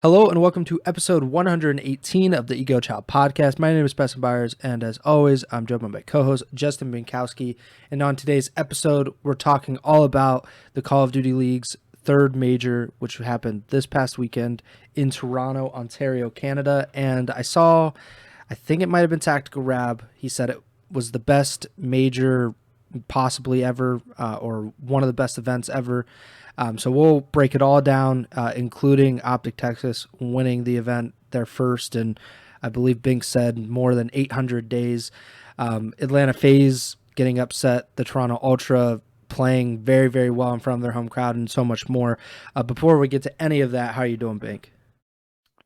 Hello and welcome to episode 118 of the Ego Chall Podcast. My name is Preston Byers, and as always, I'm joined by my co-host Justin Binkowski. And on today's episode, we're talking all about the Call of Duty League's third major, which happened this past weekend in Toronto, Ontario, Canada. And I think it might have been Tactical Rab. He said it was the best major possibly ever, or one of the best events ever. So we'll break it all down, including OpTic Texas winning the event their first, and I believe Bink said more than 800 days. Atlanta FaZe getting upset, the Toronto Ultra playing very, very well in front of their home crowd, and so much more. Before we get to any of that, how are you doing, Bink?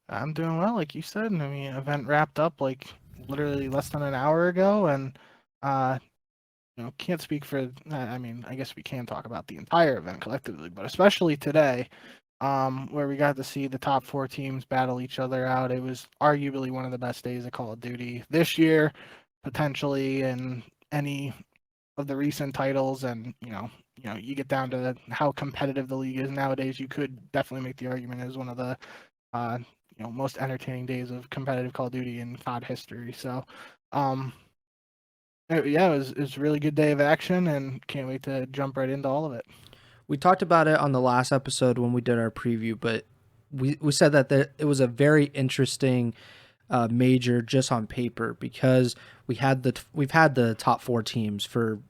I'm doing well, like you said. I mean, event wrapped up like literally less than an hour ago, and can't speak for. I mean, I guess we can talk about the entire event collectively, but especially today, where we got to see the top four teams battle each other out. It was arguably one of the best days of Call of Duty this year, potentially in any of the recent titles. And you get down to how competitive the league is nowadays. You could definitely make the argument as one of the uh, most entertaining days of competitive Call of Duty in COD history. So, yeah, it was a really good day of action, and can't wait to jump right into all of it. We talked about it on the last episode when we did our preview, but we said that it was a very interesting major just on paper because we've had the top four teams for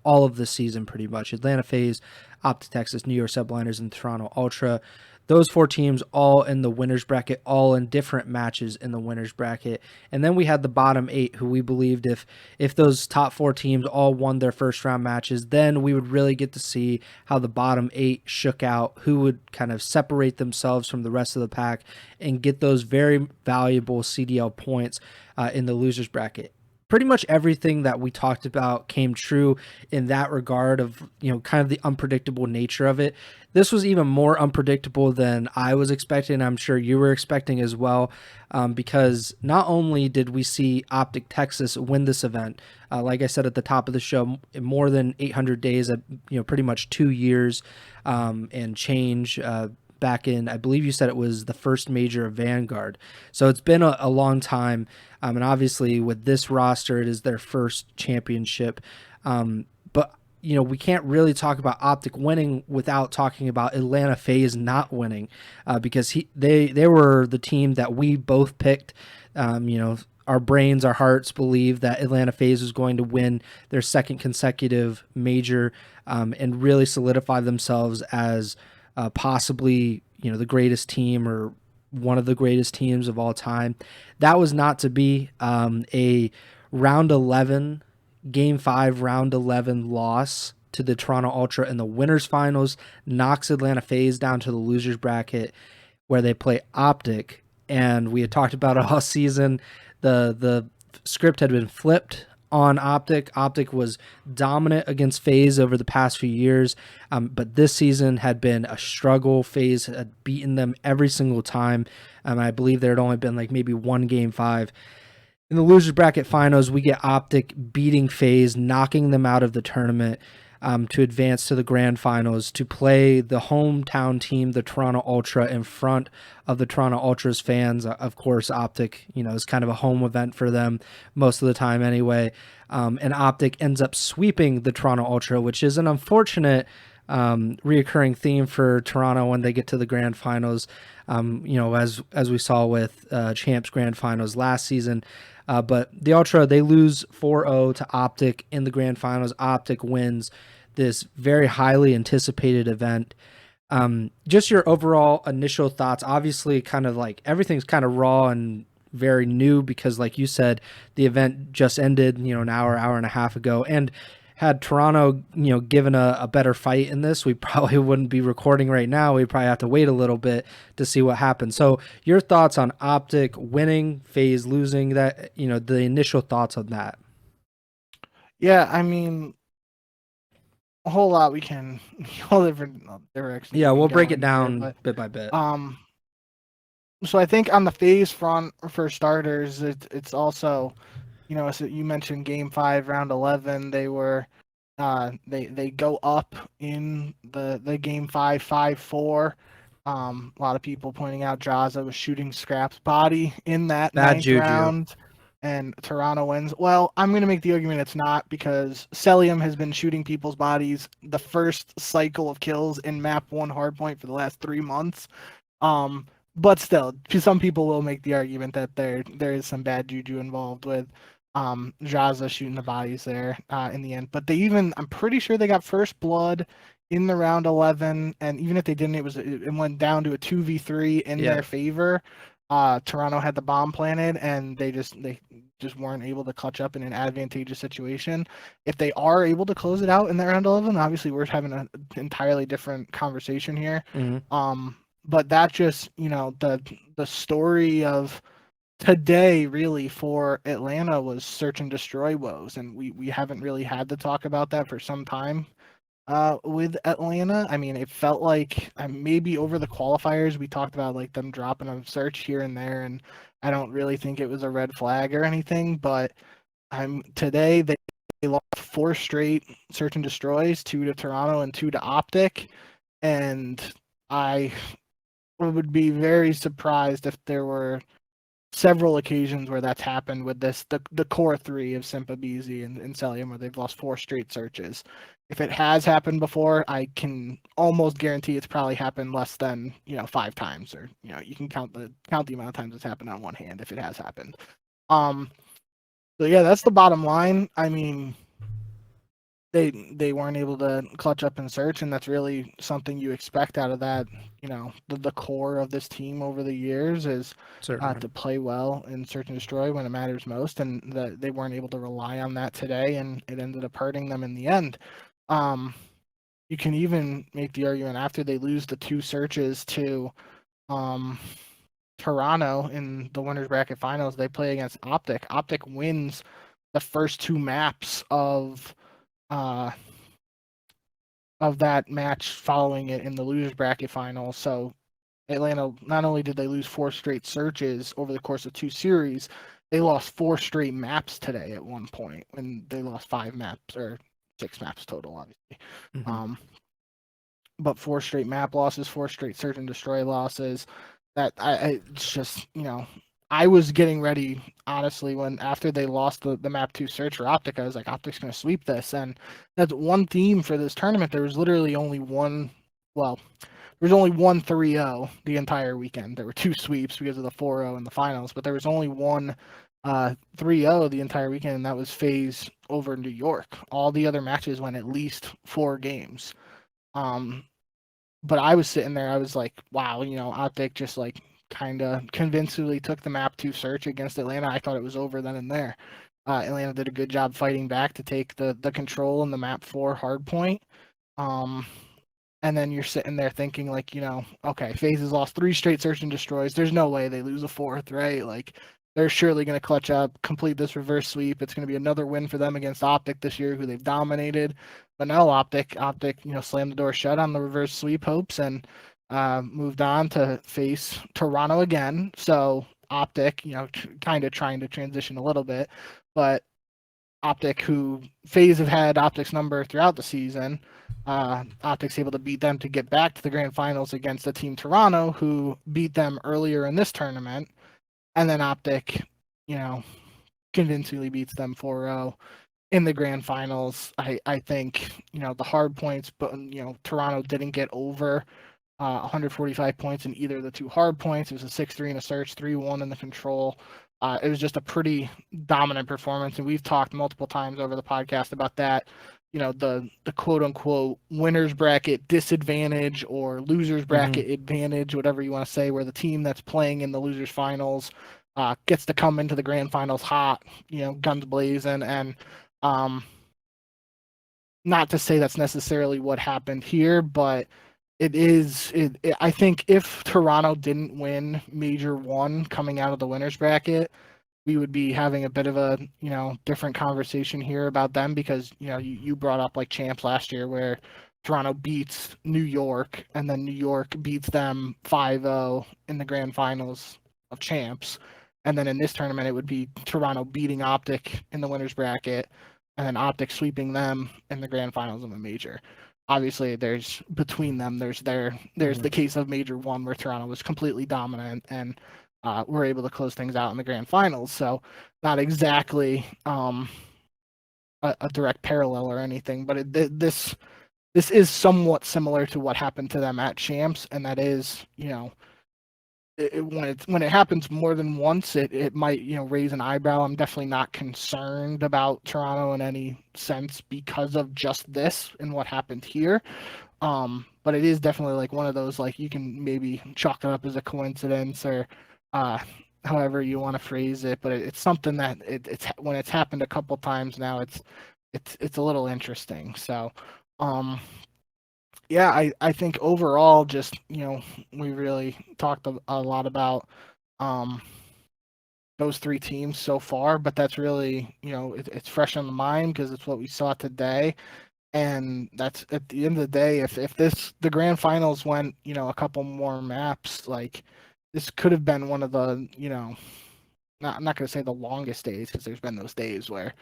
all of the season pretty much. Atlanta FaZe, OpTic Texas, New York Subliners, and Toronto Ultra. Those four teams all in the winners bracket, all in different matches in the winners bracket. And then we had the bottom eight, who we believed if those top four teams all won their first round matches, then we would really get to see how the bottom eight shook out, who would kind of separate themselves from the rest of the pack and get those very valuable CDL points in the losers bracket. Pretty much everything that we talked about came true in that regard of, kind of the unpredictable nature of it. This was even more unpredictable than I was expecting. I'm sure you were expecting as well, because not only did we see OpTic Texas win this event, like I said at the top of the show, in more than 800 days, pretty much 2 years and change. Back in, I believe you said it was the first major of Vanguard. So it's been a long time. And obviously with this roster, it is their first championship. But, we can't really talk about OpTic winning without talking about Atlanta FaZe not winning, because they were the team that we both picked. Our brains, our hearts believe that Atlanta FaZe was going to win their second consecutive major, and really solidify themselves as possibly the greatest team or one of the greatest teams of all time. That was not to be. A round 11, game 5 round 11 loss to the Toronto Ultra in the winners finals knocks Atlanta FaZe down to the losers bracket where they play OpTic. And we had talked about it all season. The script had been flipped on OpTic. OpTic was dominant against FaZe over the past few years, but this season had been a struggle. FaZe had beaten them every single time. I believe there had only been like maybe one game 5. In the losers bracket finals, we get OpTic beating FaZe, knocking them out of the tournament, to advance to the grand finals to play the hometown team, the Toronto Ultra, in front of the Toronto Ultra's fans. Of course, OpTic, is kind of a home event for them most of the time anyway. And OpTic ends up sweeping the Toronto Ultra, which is an unfortunate reoccurring theme for Toronto when they get to the grand finals. As we saw with Champs grand finals last season. But the Ultra, they lose 4-0 to OpTic in the grand finals. OpTic wins this very highly anticipated event. Just your overall initial thoughts. Obviously, kind of like everything's kind of raw and very new because, like you said, the event just ended, an hour and a half ago. And had Toronto, given a better fight in this, we probably wouldn't be recording right now. We'd probably have to wait a little bit to see what happens. So your thoughts on OpTic winning, FaZe losing, that, the initial thoughts on that. Yeah, I mean, a whole lot we can, all different directions. Yeah, we'll break it here, down but bit by bit. So I think on the FaZe front, for starters, it's also, so you mentioned Game 5, Round 11. They were, they go up in the Game 5, 5-4, A lot of people pointing out Jaza was shooting Scrap's body in that Bad ninth juju. round, and Toronto wins. Well, I'm going to make the argument it's not, because Celium has been shooting people's bodies the first cycle of kills in map 1 hardpoint for the last 3 months. But still, some people will make the argument that there is some bad juju involved with Jaza shooting the bodies there in the end. But I'm pretty sure they got first blood in the round 11, and even if they didn't, it went down to a 2v3 in their favor. Toronto had the bomb planted, and they just weren't able to clutch up in an advantageous situation. If they are able to close it out in that round 11, obviously we're having an entirely different conversation here. But that just, the story of today really for Atlanta was search and destroy woes, and we haven't really had to talk about that for some time with Atlanta. I mean, it felt like maybe over the qualifiers we talked about like them dropping a search here and there, and I don't really think it was a red flag or anything, but today they lost 4 straight search and destroys, 2 to Toronto and 2 to OpTic, and I would be very surprised if there were several occasions where that's happened with the core 3 of Simpa, BZ, and Celium, where they've lost 4 straight searches. If it has happened before, I can almost guarantee it's probably happened less than 5 times, or you can count the amount of times it's happened on one hand if it has happened. So yeah, that's the bottom line. I mean, they weren't able to clutch up and search, and that's really something you expect out of that. The core of this team over the years is to play well in search and destroy when it matters most, and they weren't able to rely on that today, and it ended up hurting them in the end. You can even make the argument after they lose the 2 searches to Toronto in the winners bracket finals, they play against OpTic. OpTic wins the first 2 maps of that match following it in the losers bracket final. So Atlanta, not only did they lose 4 straight searches over the course of 2 series, they lost 4 straight maps today at one point, when they lost 5 maps, or 6 maps total, obviously. But 4 straight map losses, 4 straight search and destroy losses. It's just, I was getting ready, honestly, when after they lost the map 2 search for OpTic, I was like, OpTic's going to sweep this. And that's one theme for this tournament. There was literally only one, there was only one 3-0 the entire weekend. There were 2 sweeps because of the 4-0 in the finals, but there was only one 3-0 the entire weekend, and that was FaZe over New York. All the other matches went at least 4 games. But I was sitting there, I was like, wow, OpTic just like kind of convincingly took the map 2 search against Atlanta. I thought it was over then and there. Atlanta did a good job fighting back to take the control in the map 4 hard point. And then you're sitting there thinking like, okay, FaZe has lost 3 straight search and destroys. There's no way they lose a 4th, right? Like, they're surely going to clutch up, complete this reverse sweep. It's going to be another win for them against OpTic this year, who they've dominated. But no, OpTic, slammed the door shut on the reverse sweep hopes, and moved on to face Toronto again. So OpTic, kind of trying to transition a little bit, but OpTic, who FaZe have had OpTic's number throughout the season, OpTic's able to beat them to get back to the grand finals against the team Toronto, who beat them earlier in this tournament. And then OpTic, convincingly beats them 4-0 in the grand finals. I think, the hard points, but, Toronto didn't get over 145 points in either of the 2 hard points. It was a 6-3 in a search, 3-1 in the control. It was just a pretty dominant performance, and we've talked multiple times over the podcast about that. The quote unquote winners bracket disadvantage or losers bracket advantage, whatever you want to say, where the team that's playing in the losers finals gets to come into the grand finals hot, guns blazing. And not to say that's necessarily what happened here, but I think if Toronto didn't win Major 1 coming out of the winners bracket, we would be having a bit of a different conversation here about them, because you brought up like champs last year, where Toronto beats New York and then New York beats them 5-0 in the grand finals of champs, and then in this tournament it would be Toronto beating OpTic in the winners bracket and then OpTic sweeping them in the grand finals of a major. obviously there's between them there's the case of Major 1 where Toronto was completely dominant and were able to close things out in the grand finals. So not exactly a direct parallel or anything, but this is somewhat similar to what happened to them at champs, and that is, when it happens more than once, it might raise an eyebrow. I'm definitely not concerned about Toronto in any sense because of just this and what happened here. But it is definitely like one of those, like, you can maybe chalk it up as a coincidence or however you want to phrase it, but it's something that it's when it's happened a couple times now, it's a little interesting. So yeah, I think overall, just we really talked a lot about those three teams so far, but that's really it's fresh on the mind because it's what we saw today. And that's at the end of the day, if the grand finals went a couple more maps, like, this could have been one of the I'm not going to say the longest days, because there's been those days where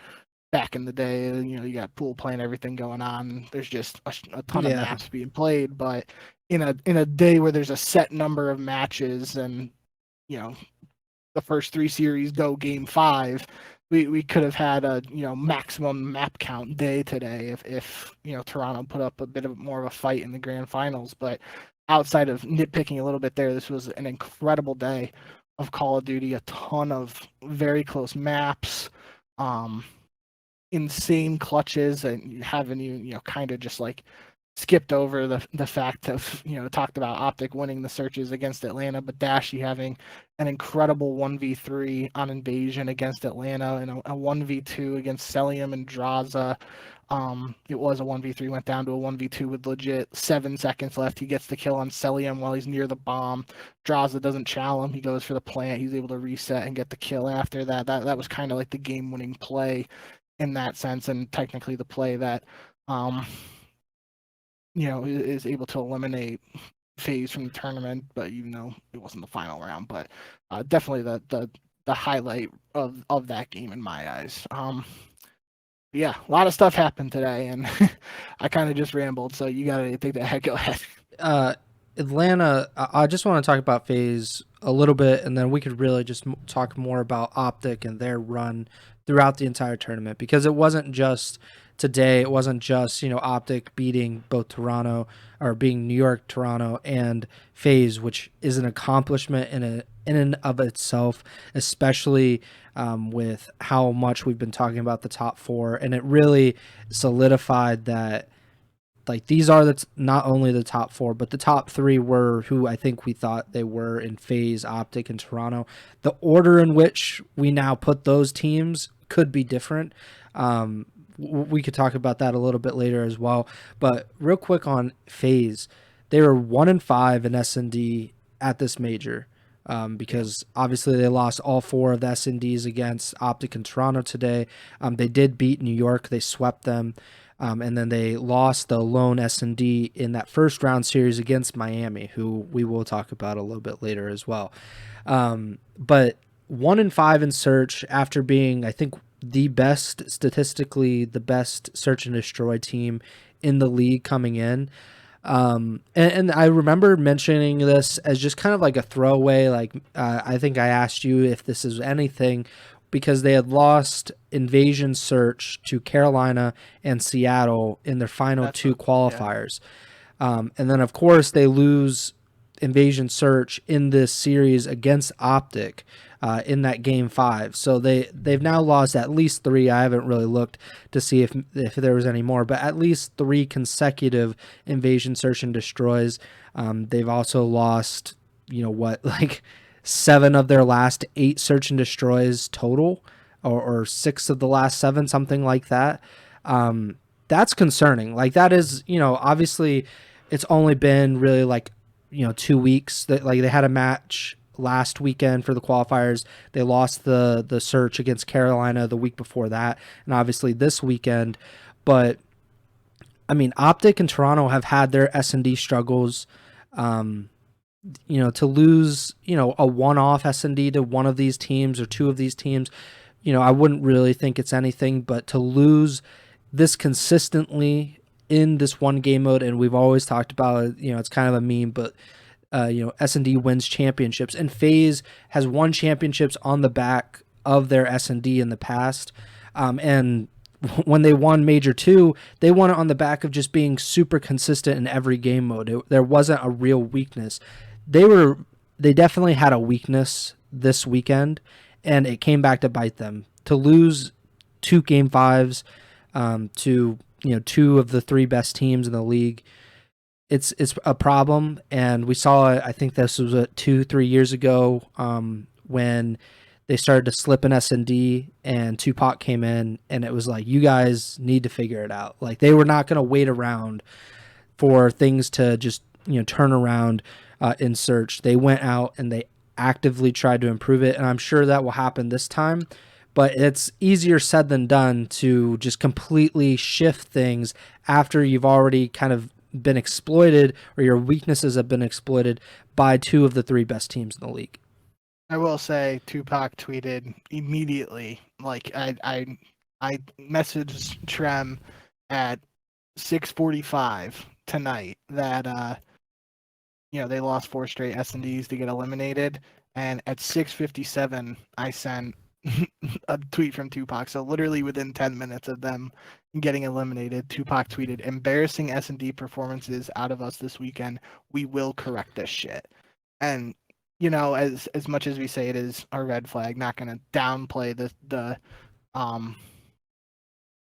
back in the day, you got pool play and everything going on. There's just a ton of maps being played, but in a day where there's a set number of matches and the first three series go game 5, we could have had a maximum map count day today if Toronto put up a bit of more of a fight in the grand finals. But outside of nitpicking a little bit there, this was an incredible day of Call of Duty. A ton of very close maps, insane clutches, and haven't even kind of just like skipped over the fact of talked about OpTic winning the searches against Atlanta, but Dashy having an incredible 1v3 on Invasion against Atlanta and a 1v2 against Celium and Draza. It was a 1v3, went down to a 1v2 with legit 7 seconds left. He gets the kill on Celium while he's near the bomb. Draza doesn't chow him. He goes for the plant. He's able to reset and get the kill after that. That was kind of like the game-winning play in that sense, and technically the play that is able to eliminate FaZe from the tournament, but it wasn't the final round. But definitely the highlight of that game in my eyes. Yeah, a lot of stuff happened today, and I kind of just rambled, so you gotta take that. Go ahead. Atlanta, I just want to talk about FaZe a little bit, and then we could really just talk more about OpTic and their run throughout the entire tournament, because it wasn't just today. It wasn't just OpTic beating both Toronto, or being New York, Toronto, and FaZe, which is an accomplishment in and of itself, especially with how much we've been talking about the top 4, and it really solidified that, like, these are not only the top 4, but the top 3 were who I think we thought they were in FaZe, OpTic, and Toronto. The order in which we now put those teams could be different. We could talk about that a little bit later as well. But real quick on FaZe, they were 1-5 in S&D at this major, because obviously they lost all 4 of the S&Ds against OpTic and Toronto today. They did beat New York. They swept them. And then they lost the lone S&D in that first round series against Miami, who we will talk about a little bit later as well. But 1-5 in search after being, I think, statistically the best search and destroy team in the league coming in. And I remember mentioning this as just kind of like a throwaway. Like, I think I asked you if this is anything, because they had lost Invasion Search to Carolina and Seattle in their final 2 qualifiers. Yeah. And then, of course, they lose Invasion Search in this series against OpTic in that game 5. So they've now lost at least 3. I haven't really looked to see if there was any more, but at least 3 consecutive Invasion Search and Destroys. They've also lost, like 7 of their last 8 search and destroys total, or 6 of the last 7, something like that. That's concerning. Like, that is, obviously it's only been really like, 2 weeks. That, like, they had a match last weekend for the qualifiers. They lost the search against Carolina the week before that, and obviously this weekend. But I mean, OpTic and Toronto have had their S&D struggles. To lose, a one-off S&D to one of these teams or 2 of these teams, I wouldn't really think it's anything, but to lose this consistently in this one game mode, and we've always talked about it, it's kind of a meme, but S&D wins championships, and FaZe has won championships on the back of their S&D in the past. And when they won Major 2, they won it on the back of just being super consistent in every game mode. There wasn't a real weakness. They definitely had a weakness this weekend, and it came back to bite them. To lose 2 Game 5s to 2 of the 3 best teams in the league, it's a problem. And we saw it, I think this was 2-3 years ago, when they started to slip in S&D and Tupac came in, and it was like, you guys need to figure it out. Like, they were not going to wait around for things to just turn around in search. They went out and they actively tried to improve it, and I'm sure that will happen this time. But it's easier said than done to just completely shift things after you've already kind of been exploited, or your weaknesses have been exploited by 2 of the 3 best teams in the league. I will say Tupac tweeted immediately, like I messaged Trem at 6:45 tonight that they lost 4 straight S&Ds to get eliminated, and at 6:57 I sent a tweet from Tupac. So literally within 10 minutes of them getting eliminated, Tupac tweeted, "Embarrassing S&D performances out of us this weekend. We will correct this shit." And as much as we say it is a red flag, not going to downplay the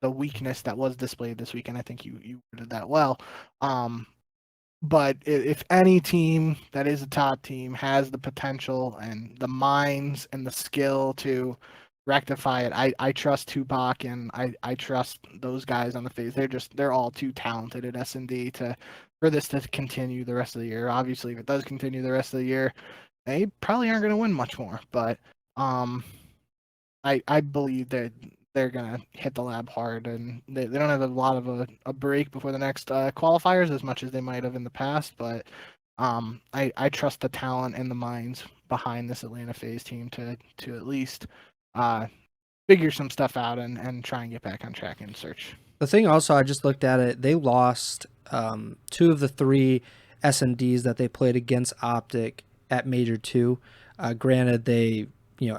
weakness that was displayed this weekend. I think you did that well. But if any team that is a top team has the potential and the minds and the skill to rectify it, I trust Tupac, and I trust those guys on the FaZe. They're all too talented at S&D for this to continue the rest of the year. Obviously, if it does continue the rest of the year, they probably aren't going to win much more. But I believe that they're going to hit the lab hard, and they don't have a lot of a break before the next qualifiers as much as they might have in the past. But I trust the talent and the minds behind this Atlanta FaZe team to at least figure some stuff out and try and get back on track in search. The thing also, I just looked at it, they lost 2 of the 3 S&Ds that they played against OpTic at Major 2. Granted, they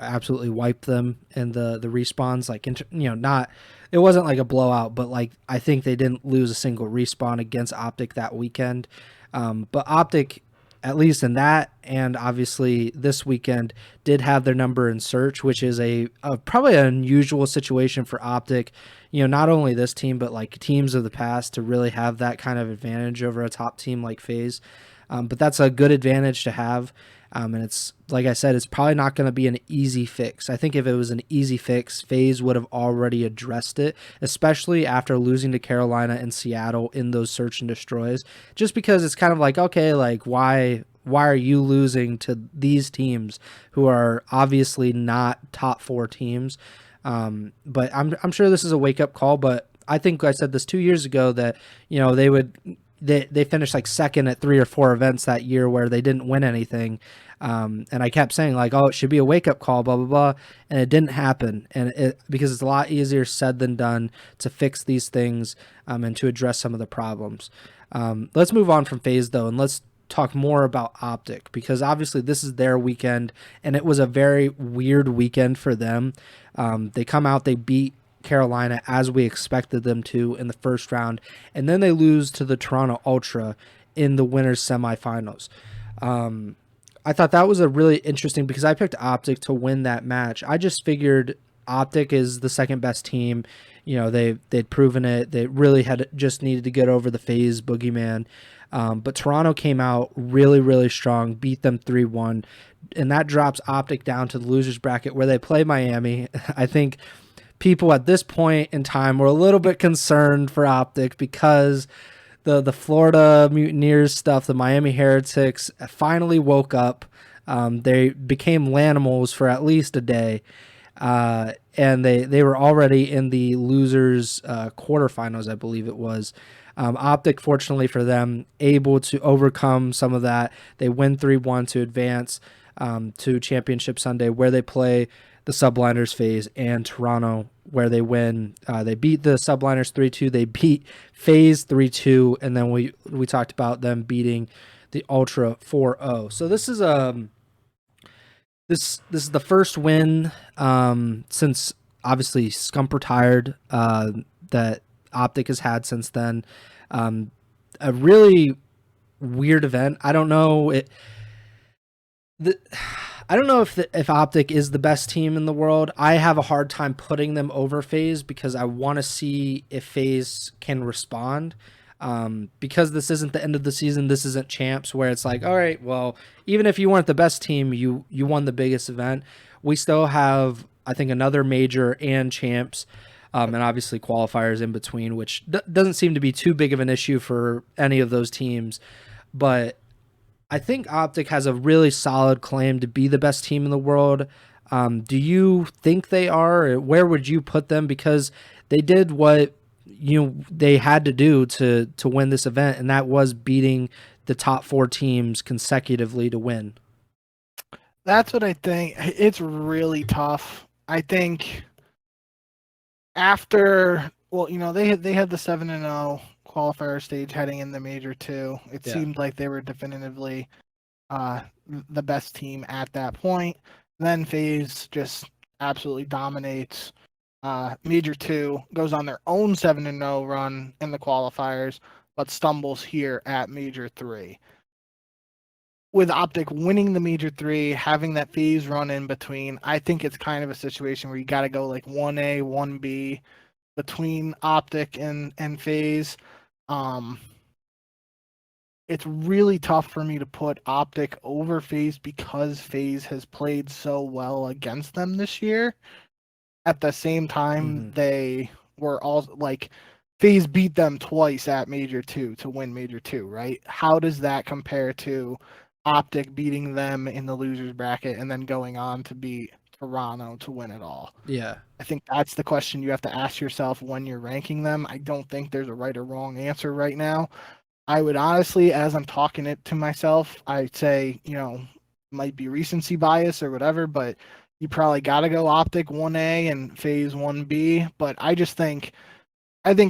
absolutely wiped them in the respawns. Like, it wasn't like a blowout, but like, I think they didn't lose a single respawn against OpTic that weekend. But OpTic, at least in that, and obviously this weekend, did have their number in search, which is a probably an unusual situation for OpTic. Not only this team, but like teams of the past to really have that kind of advantage over a top team like FaZe. But that's a good advantage to have. And it's, like I said, it's probably not going to be an easy fix. I think if it was an easy fix, FaZe would have already addressed it, especially after losing to Carolina and Seattle in those search and destroys. Just because it's kind of like, okay, like why are you losing to these teams who are obviously not top 4 teams? But I'm sure this is a wake up call. But I think I said this 2 years ago that they finished like second at 3 or 4 events that year where they didn't win anything. And I kept saying like, oh, it should be a wake up call, blah, blah, blah. And it didn't happen. And because it's a lot easier said than done to fix these things and to address some of the problems. Let's move on from FaZe though. And let's talk more about OpTic, because obviously this is their weekend and it was a very weird weekend for them. They come out, they beat Carolina as we expected them to in the first round, and then they lose to the Toronto Ultra in the winners semifinals. I thought that was a really interesting, because I picked OpTic to win that match. I just figured OpTic is the second best team. They'd proven it. They really had just needed to get over the FaZe boogeyman. But Toronto came out really, really strong, beat them 3-1, and that drops OpTic down to the losers bracket where they play Miami. I think people at this point in time were a little bit concerned for OpTic because the Florida Mutineers stuff, the Miami Heretics finally woke up. They became Lanimals for at least a day. And they were already in the losers quarterfinals, I believe it was. OpTic, fortunately for them, able to overcome some of that. They win 3-1 to advance to Championship Sunday, where they play the Subliners FaZe and Toronto where they win. They beat the Subliners 3-2. They beat FaZe 3-2, and then we talked about them beating the Ultra 4-0. So this is this is the first win since obviously Scump retired that OpTic has had since then. A really weird event. I don't know if OpTic is the best team in the world. I have a hard time putting them over FaZe because I want to see if FaZe can respond. Because this isn't the end of the season, this isn't champs where it's like, all right, well, even if you weren't the best team, you won the biggest event. We still have, I think, another major and champs, and obviously qualifiers in between, which doesn't seem to be too big of an issue for any of those teams. But I think OpTic has a really solid claim to be the best team in the world. Do you think they are? Or where would you put them? Because they did what they had to do to win this event, and that was beating the top 4 teams consecutively to win. That's what I think. It's really tough. I think after, well, they had the 7-0 qualifier stage heading in the Major 2. It seemed like they were definitively the best team at that point. Then FaZe just absolutely dominates. Major 2 goes on their own 7-0 run in the qualifiers, but stumbles here at Major 3. With OpTic winning the Major 3, having that FaZe run in between, I think it's kind of a situation where you got to go like 1A, 1B between OpTic and FaZe. It's really tough for me to put OpTic over FaZe because FaZe has played so well against them this year. At the same time, they were all like, FaZe beat them twice at Major 2 to win Major 2, right? How does that compare to OpTic beating them in the losers bracket and then going on to beat Toronto to win it all? Yeah. I think that's the question you have to ask yourself when you're ranking them. I don't think there's a right or wrong answer right now. I would honestly, as I'm talking it to myself, I'd say, might be recency bias or whatever, but you probably got to go OpTic 1A and FaZe 1B. But I think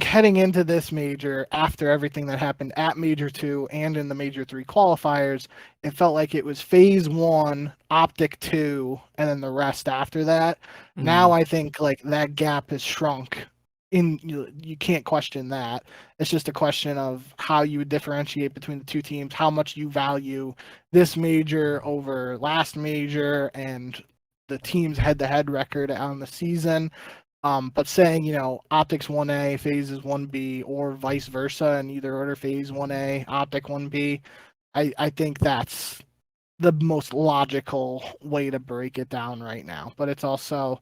heading into this major, after everything that happened at Major 2 and in the Major 3 qualifiers, it felt like it was FaZe 1, OpTic 2, and then the rest after that. Now I think like that gap has shrunk. You can't question that. It's just a question of how you would differentiate between the two teams, how much you value this major over last major, and the team's head-to-head record on the season. But saying, OpTic's 1A, FaZe is 1B, or vice versa, in either order, FaZe 1A, OpTic 1B, I think that's the most logical way to break it down right now. But it's also,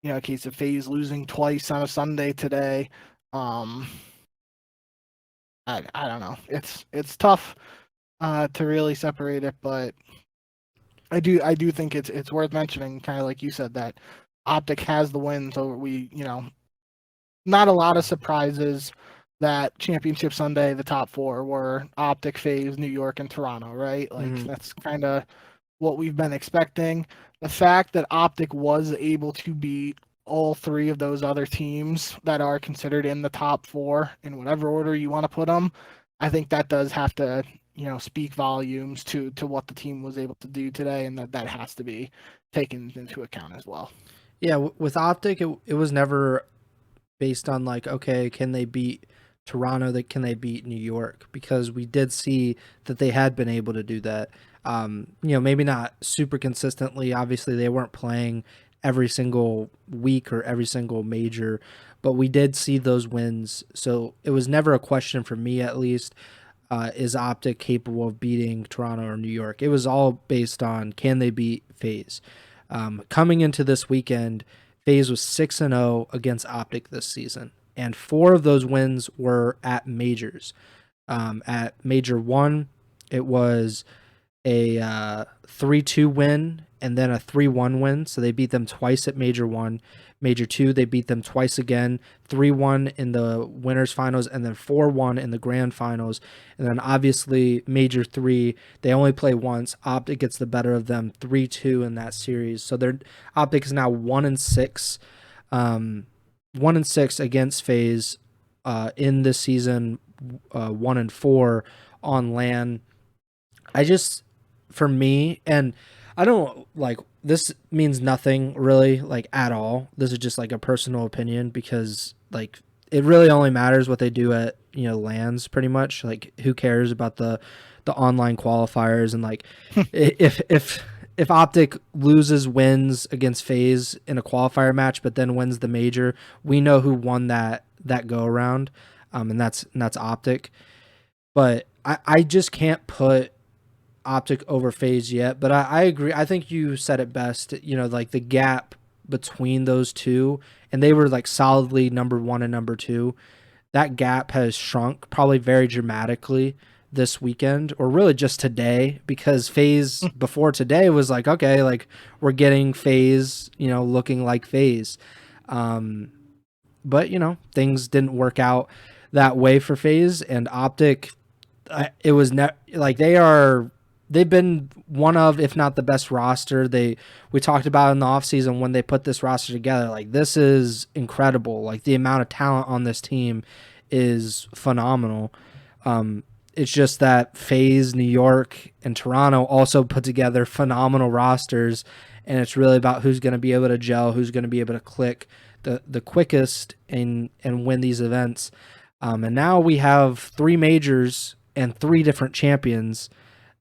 a case of FaZe losing twice on a Sunday today. I don't know. It's tough to really separate it, but I do think it's worth mentioning, kind of like you said, that OpTic has the wins over not a lot of surprises that Championship Sunday, the top 4 were OpTic, FaZe, New York, and Toronto, right? Like that's kind of what we've been expecting. The fact that OpTic was able to beat all 3 of those other teams that are considered in the top 4 in whatever order you want to put them, I think that does have to, speak volumes to what the team was able to do today, and that has to be taken into account as well. Yeah, with OpTic, it was never based on like, okay, can they beat Toronto? Can they beat New York? Because we did see that they had been able to do that. Maybe not super consistently. Obviously, they weren't playing every single week or every single major, but we did see those wins. So it was never a question for me, at least, is OpTic capable of beating Toronto or New York? It was all based on, can they beat FaZe? Coming into this weekend, FaZe was 6-0 against OpTic this season, and 4 of those wins were at majors. At Major 1, it was a 3-2 win and then a 3-1 win, so they beat them twice at Major 1. Major 2, they beat them twice again, 3-1 in the winners finals and then 4-1 in the grand finals. And then obviously Major 3, they only play once. OpTic gets the better of them 3-2 in that series. So their OpTic is now 1-6 1-6 against FaZe in this season, 1-4 on LAN. For me, and I don't like this means nothing really like at all. This is just like a personal opinion because like it really only matters what they do at LANs pretty much. Like who cares about the online qualifiers and like if OpTic wins against FaZe in a qualifier match, but then wins the major, we know who won that go around, and that's OpTic. But I just can't put OpTic over FaZe yet. But I agree. I think you said it best. Like the gap between those two, and they were like solidly number 1 and number 2. That gap has shrunk probably very dramatically this weekend, or really just today, because FaZe before today was like, okay, like we're getting FaZe, looking like FaZe. But things didn't work out that way for FaZe, and OpTic. It was like they've been one of, if not the best roster. We talked about in the offseason when they put this roster together, like this is incredible. Like the amount of talent on this team is phenomenal. It's just that FaZe, New York, and Toronto also put together phenomenal rosters, and it's really about who's going to be able to gel, who's going to be able to click the quickest and win these events. And now we have 3 majors and 3 different champions.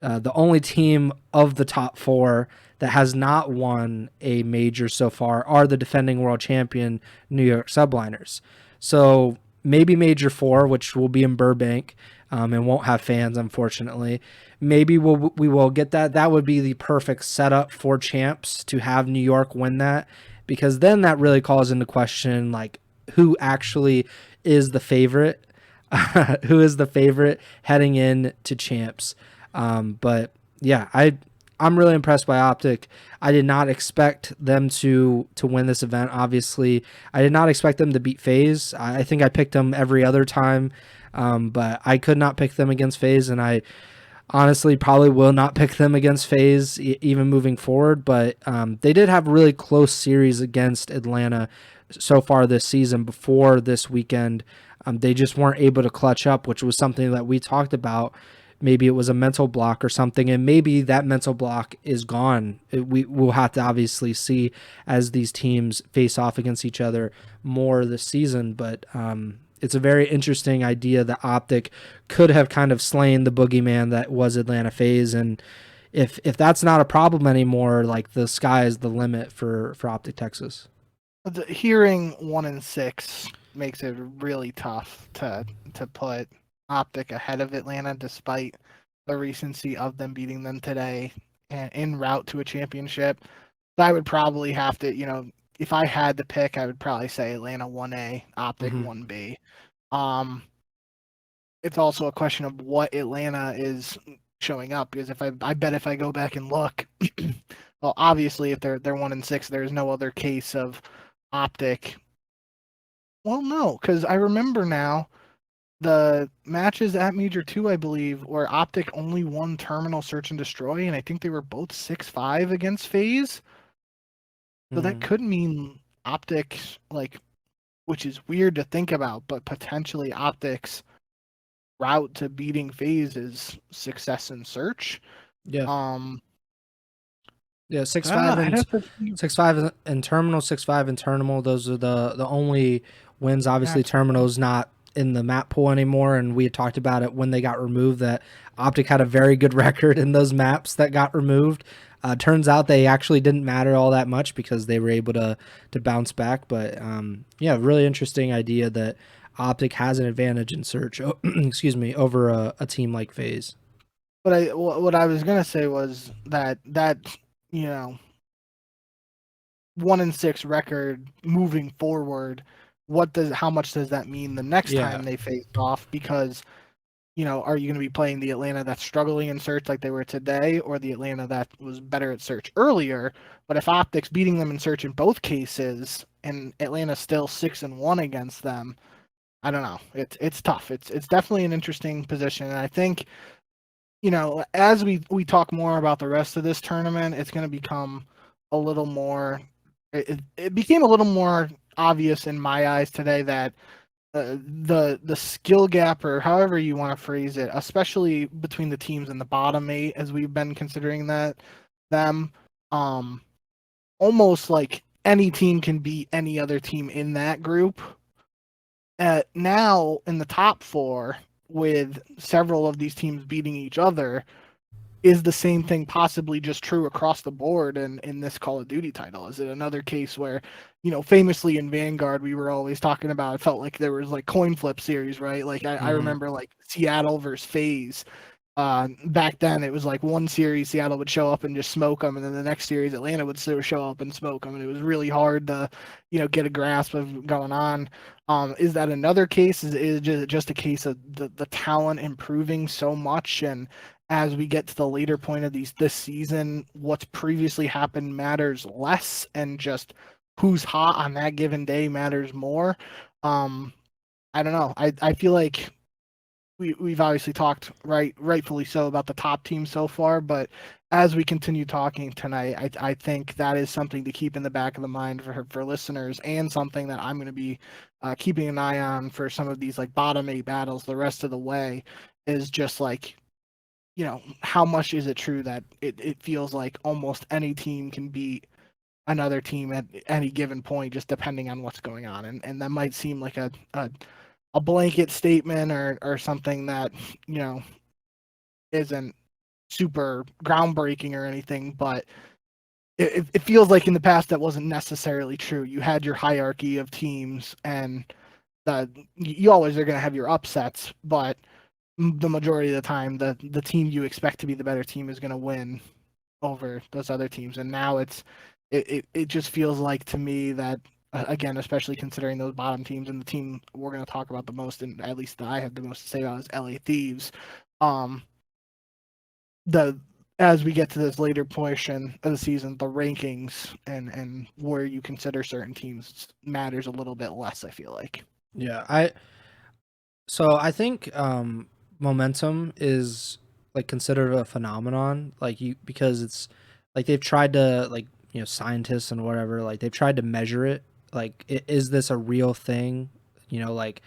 The only team of the top 4 that has not won a major so far are the defending world champion New York Subliners. So maybe Major 4, which will be in Burbank, and won't have fans, unfortunately. Maybe we will get that. That would be the perfect setup for champs to have New York win that, because then that really calls into question like who actually is the favorite, who is the favorite heading in to champs. But yeah, I'm really impressed by OpTic. I did not expect them to win this event. Obviously, I did not expect them to beat FaZe. I think I picked them every other time, but I could not pick them against FaZe, and I honestly probably will not pick them against FaZe even moving forward. But they did have a really close series against Atlanta so far this season. Before this weekend, they just weren't able to clutch up, which was something that we talked about. Maybe it was a mental block or something, and maybe that mental block is gone. We'll have to obviously see as these teams face off against each other more this season, but it's a very interesting idea that OpTic could have kind of slain the boogeyman that was Atlanta FaZe, and if that's not a problem anymore, like the sky is the limit for OpTic Texas. Hearing 1-6 makes it really tough to put OpTic ahead of Atlanta, despite the recency of them beating them today and en route to a championship. So I would probably have to, if I had to pick, I would probably say Atlanta 1A, OpTic 1B. It's also a question of what Atlanta is showing up, because I bet if I go back and look, well, obviously if they're 1-6, there's no other case of OpTic. Well, no, because I remember now the matches at Major 2, I believe, where OpTic only won Terminal Search and Destroy, and I think they were both 6-5 against FaZe. So that could mean OpTic, like, which is weird to think about, but potentially OpTic's route to beating FaZe is success in search. Yeah. 6-5 and 6-5 in Terminal, 6-5 in Terminal. Those are the only wins. Obviously, Terminal's not in the map pool anymore, and we had talked about it when they got removed that OpTic had a very good record in those maps that got removed. Turns out they actually didn't matter all that much because they were able to bounce back. But yeah, really interesting idea that OpTic has an advantage in search. Excuse me, over a team like FaZe. But what I was gonna say was that 1-6 record moving forward, how much does that mean the next time they face off? Because are you going to be playing the Atlanta that's struggling in search like they were today, or the Atlanta that was better at search earlier? But if OpTic's beating them in search in both cases and Atlanta's still 6-1 against them, I don't know. It's tough. It's definitely an interesting position, and I think as we talk more about the rest of this tournament, it's going to become a little more. It became a little more obvious in my eyes today that the skill gap, or however you want to phrase it, especially between the teams in the bottom 8, as we've been considering them, almost like any team can beat any other team in that group. Now in the top 4, with several of these teams beating each other, is the same thing possibly just true across the board in this Call of Duty title? Is it another case where, famously in Vanguard, we were always talking about, it felt like there was like coin flip series, right? Like I remember like Seattle versus FaZe. Back then it was like one series Seattle would show up and just smoke them, and then the next series Atlanta would show up and smoke them, and it was really hard to get a grasp of going on. Is that another case? Is it just a case of the talent improving so much, and as we get to the later point of this season, what's previously happened matters less, and just who's hot on that given day matters more? I don't know. I feel like we've obviously talked rightfully so about the top team so far, but as we continue talking tonight, I think that is something to keep in the back of the mind for listeners, and something that I'm going to be keeping an eye on for some of these like bottom 8 battles the rest of the way, is just like, how much is it true that it feels like almost any team can beat another team at any given point, just depending on what's going on. And that might seem like a blanket statement, or something that, isn't super groundbreaking or anything, but it feels like in the past that wasn't necessarily true. You had your hierarchy of teams, and you always are going to have your upsets, but the majority of the time, the team you expect to be the better team is going to win over those other teams. And now it just feels like to me that, again, especially considering those bottom teams, and the team we're going to talk about the most, and at least that I have the most to say about, is LA Thieves. As we get to this later portion of the season, the rankings and where you consider certain teams matters a little bit less, I feel like. Yeah, I think momentum is like considered a phenomenon, because it's like they've tried to, like, scientists and whatever, like they've tried to measure it. Like, is this a real thing? Like,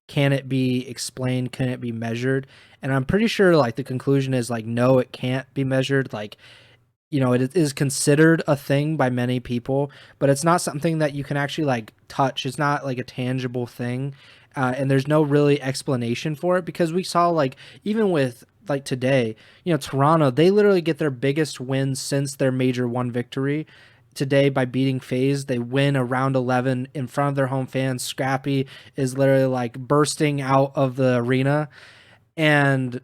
can it be explained? Can it be measured? And I'm pretty sure like the conclusion is like, no, it can't be measured. Like, it is considered a thing by many people, but it's not something that you can actually like touch. It's not like a tangible thing. And there's no really explanation for it, because we saw, like, even with like today, Toronto, they literally get their biggest win since their Major 1 victory today by beating FaZe. They win a round 11 in front of their home fans. Scrappy is literally like bursting out of the arena, and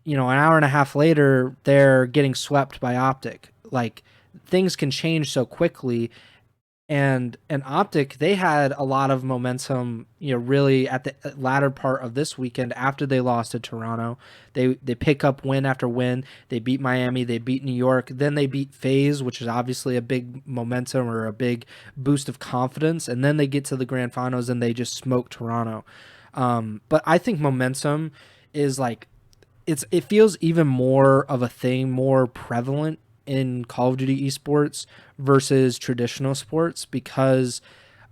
an hour and a half later they're getting swept by OpTic. Like, things can change so quickly. And OpTic, they had a lot of momentum, really at the latter part of this weekend after they lost to Toronto. They pick up win after win. They beat Miami, they beat New York, then they beat FaZe, which is obviously a big momentum or a big boost of confidence, and then they get to the grand finals and they just smoke Toronto. But I think momentum is like, it feels even more of a thing, more prevalent in Call of Duty esports versus traditional sports, because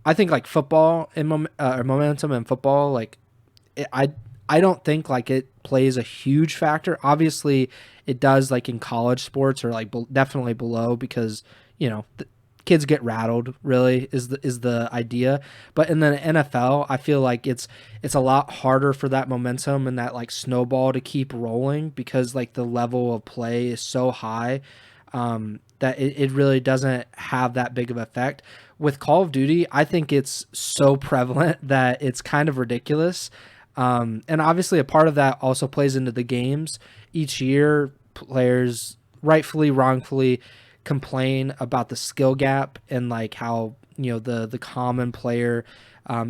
I think like football and momentum in football, like I don't think like it plays a huge factor. Obviously, it does like in college sports, or like definitely below, because kids get rattled, really is the idea. But in the NFL, I feel like it's a lot harder for that momentum and that like snowball to keep rolling, because like the level of play is so high, that it really doesn't have that big of effect. With Call of Duty, I think it's so prevalent that it's kind of ridiculous. And obviously a part of that also plays into the games. Each year, players rightfully, wrongfully complain about the skill gap, and like how the common player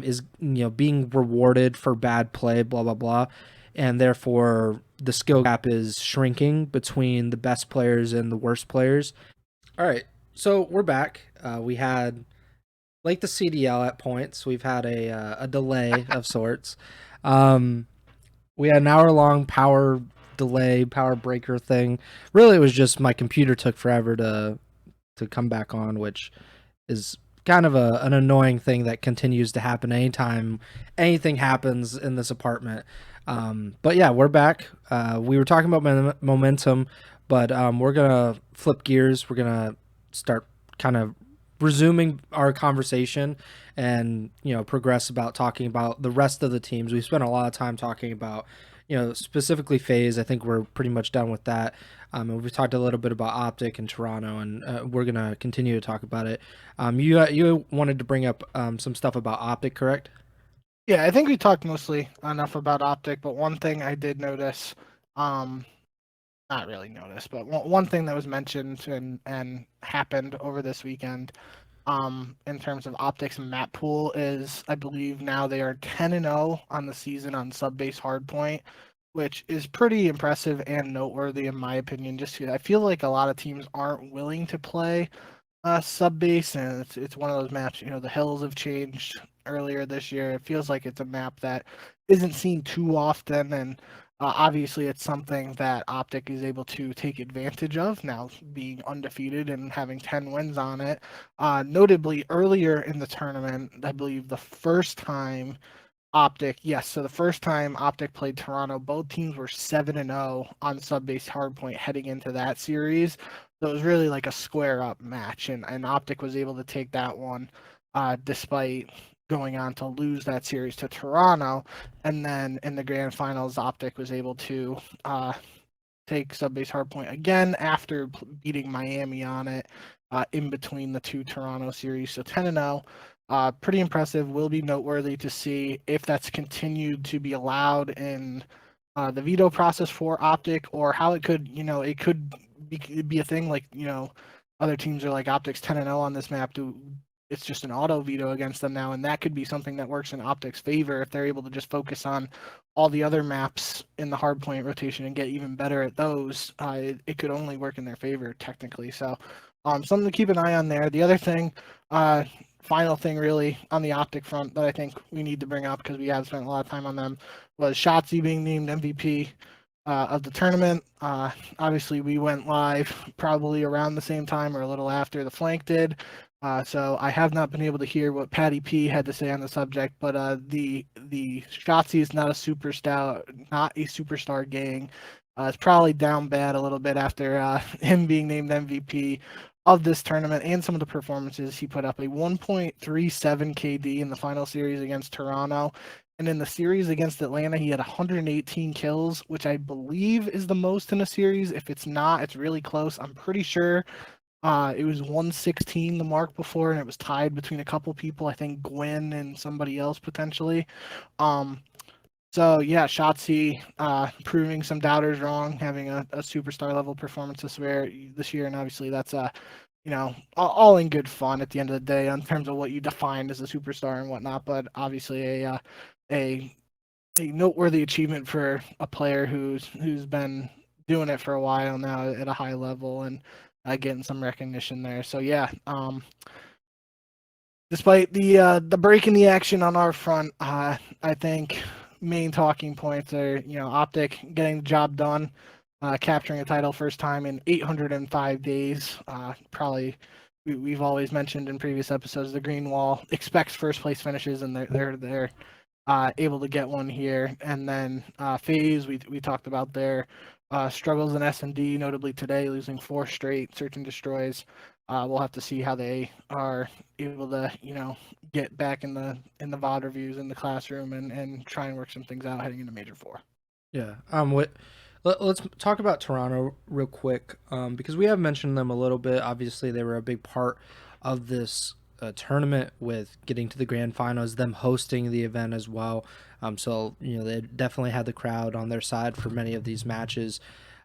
is being rewarded for bad play, blah blah blah, and therefore the skill gap is shrinking between the best players and the worst players. All right, so we're back. We had, like the CDL at points, we've had a delay of sorts. We had an hour-long power delay, power breaker thing. Really, it was just my computer took forever to come back on, which is kind of an annoying thing that continues to happen anytime anything happens in this apartment. But yeah, we're back. We were talking about momentum, but we're gonna flip gears. We're gonna start kind of resuming our conversation and progress about talking about the rest of the teams. We spent a lot of time talking about specifically FaZe. I think we're pretty much done with that. And we've talked a little bit about OpTic and Toronto, and we're gonna continue to talk about it. You wanted to bring up some stuff about OpTic, correct? Yeah, I think we talked mostly enough about OpTic, but one thing I did notice, um, not really notice, but one thing that was mentioned and happened over this weekend, in terms of OpTic's map pool is I believe now they are 10-0 on the season on sub-base hardpoint, which is pretty impressive and noteworthy in my opinion. Just because I feel like a lot of teams aren't willing to play sub base, and it's one of those maps. The hills have changed earlier this year. It feels like it's a map that isn't seen too often, and obviously it's something that OpTic is able to take advantage of now, being undefeated and having 10 wins on it. Notably, earlier in the tournament, I believe the first time OpTic, yes. So the first time OpTic played Toronto, both teams were 7-0 on sub-base hardpoint heading into that series. So it was really like a square up match, and OpTic was able to take that one, despite going on to lose that series to Toronto. And then in the grand finals, OpTic was able to take sub-base hardpoint again after beating Miami on it, in between the two Toronto series. So 10-0. Pretty impressive. Will be noteworthy to see if that's continued to be allowed in the veto process for OpTic, or how it could, it could be a thing like, other teams are like OpTic's 10-0 on this map. It's just an auto veto against them now, and that could be something that works in OpTic's favor if they're able to just focus on all the other maps in the hardpoint rotation and get even better at those. It could only work in their favor technically. So, something to keep an eye on there. The other thing, final thing really on the OpTic front that I think we need to bring up, because we have spent a lot of time on them, was Shotzzy being named MVP of the tournament. Obviously, we went live probably around the same time or a little after the flank did. So I have not been able to hear what Patty P had to say on the subject, but the Shotzzy is not a superstar gang. It's probably down bad a little bit after him being named MVP of this tournament and some of the performances he put up. A 1.37 KD in the final series against Toronto. And in the series against Atlanta, he had 118 kills, which I believe is the most in a series. If it's not, it's really close. I'm pretty sure it was 116 the mark before, and it was tied between a couple people. I think Gwen and somebody else potentially. So yeah, Shotzzy proving some doubters wrong, having a superstar level performance this year, and obviously that's all in good fun at the end of the day in terms of what you define as a superstar and whatnot. But obviously a noteworthy achievement for a player who's been doing it for a while now at a high level, and getting some recognition there. So yeah, despite the break in the action on our front, I think main talking points are OpTic getting the job done, capturing a title first time in 805 days. Probably we've always mentioned in previous episodes the Green Wall expects first place finishes, and they're able to get one here. And then FaZe, we talked about their struggles in S&D, notably today, losing 4 straight search and destroys. We'll have to see how they are able to, get back in the VOD reviews in the classroom and try and work some things out heading into Major 4. Yeah. Let's talk about Toronto real quick, because we have mentioned them a little bit. Obviously, they were a big part of this tournament with getting to the grand finals, them hosting the event as well. So they definitely had the crowd on their side for many of these matches.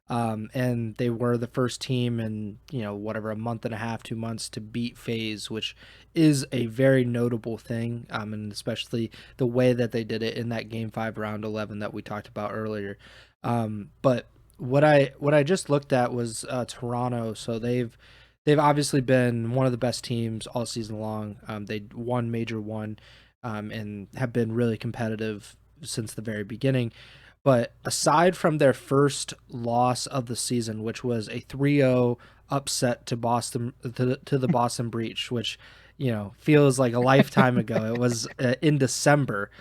And they were the first team in a month and a half, 2 months to beat FaZe, which is a very notable thing, and especially the way that they did it in that Game 5 round 11 that we talked about earlier. But what I just looked at was Toronto. So they've obviously been one of the best teams all season long. They won Major 1, and have been really competitive since the very beginning. But aside from their first loss of the season, which was a 3-0 upset to Boston to the Boston Breach, which feels like a lifetime ago. It was in December.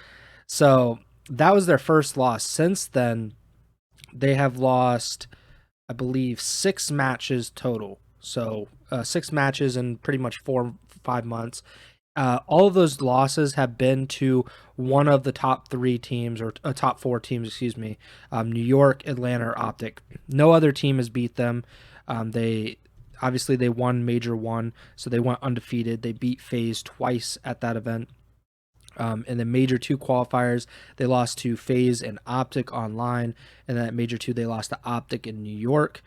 So that was their first loss. Since then, they have lost, I believe, 6 matches total. So 6 matches in pretty much 4-5 months. All of those losses have been to one of the top 3 teams, or top 4 teams, excuse me. New York, Atlanta, or OpTic. No other team has beat them. They won Major 1, so they went undefeated. They beat FaZe twice at that event. And then Major 2 qualifiers, they lost to FaZe and OpTic online. And then at Major 2, they lost to OpTic in New York.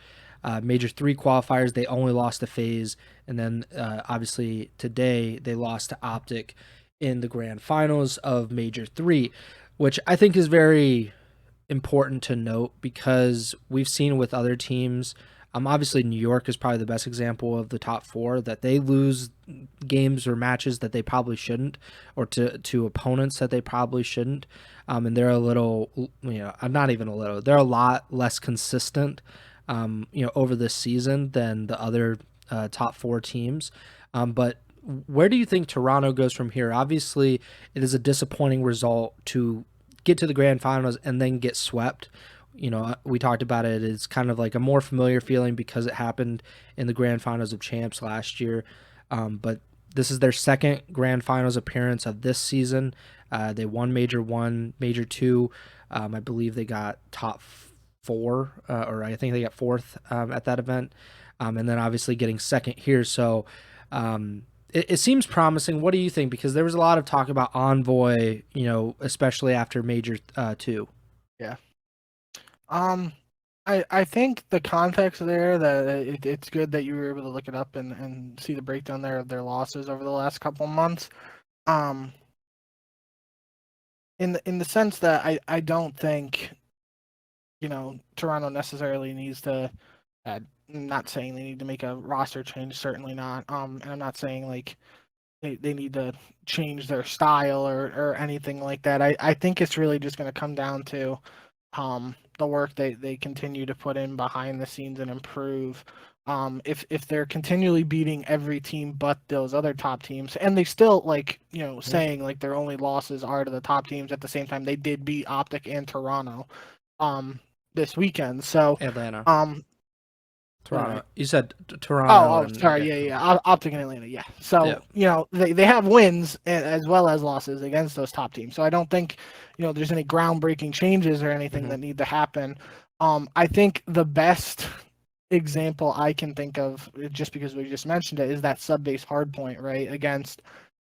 Major 3 qualifiers, they only lost to FaZe. And then obviously today, they lost to OpTic in the grand finals of Major 3, which I think is very important to note because we've seen with other teams. Obviously, New York is probably the best example of the top 4 that they lose games or matches that they probably shouldn't, or to opponents that they probably shouldn't. And they're a little, not even a little, they're a lot less consistent, over this season than the other top 4 teams. But where do you think Toronto goes from here? Obviously, it is a disappointing result to get to the grand finals and then get swept. We talked about it. It's kind of like a more familiar feeling because it happened in the grand finals of champs last year. But this is their second grand finals appearance of this season. They won Major 1, Major 2. I believe they got top 4, or I think they got 4th at that event. And then obviously getting second here. So it seems promising. What do you think? Because there was a lot of talk about Envoy, especially after Major 2. Yeah. I think the context there, that it's good that you were able to look it up and see the breakdown there of their losses over the last couple of months. In the sense that I don't think Toronto necessarily needs to. Not saying they need to make a roster change, certainly not. And I'm not saying like they need to change their style or anything like that. I think it's really just going to come down to the work they continue to put in behind the scenes and improve. If they're continually beating every team but those other top teams, and they still saying like their only losses are to the top teams, at the same time they did beat OpTic and Toronto this weekend. So Atlanta. Toronto. Right. You said Toronto. Sorry. Yeah. OpTic and Atlanta. Yeah. So they have wins as well as losses against those top teams. So I don't think there's any groundbreaking changes or anything that need to happen. I think the best example I can think of, just because we just mentioned it, is that sub-base hardpoint, right, against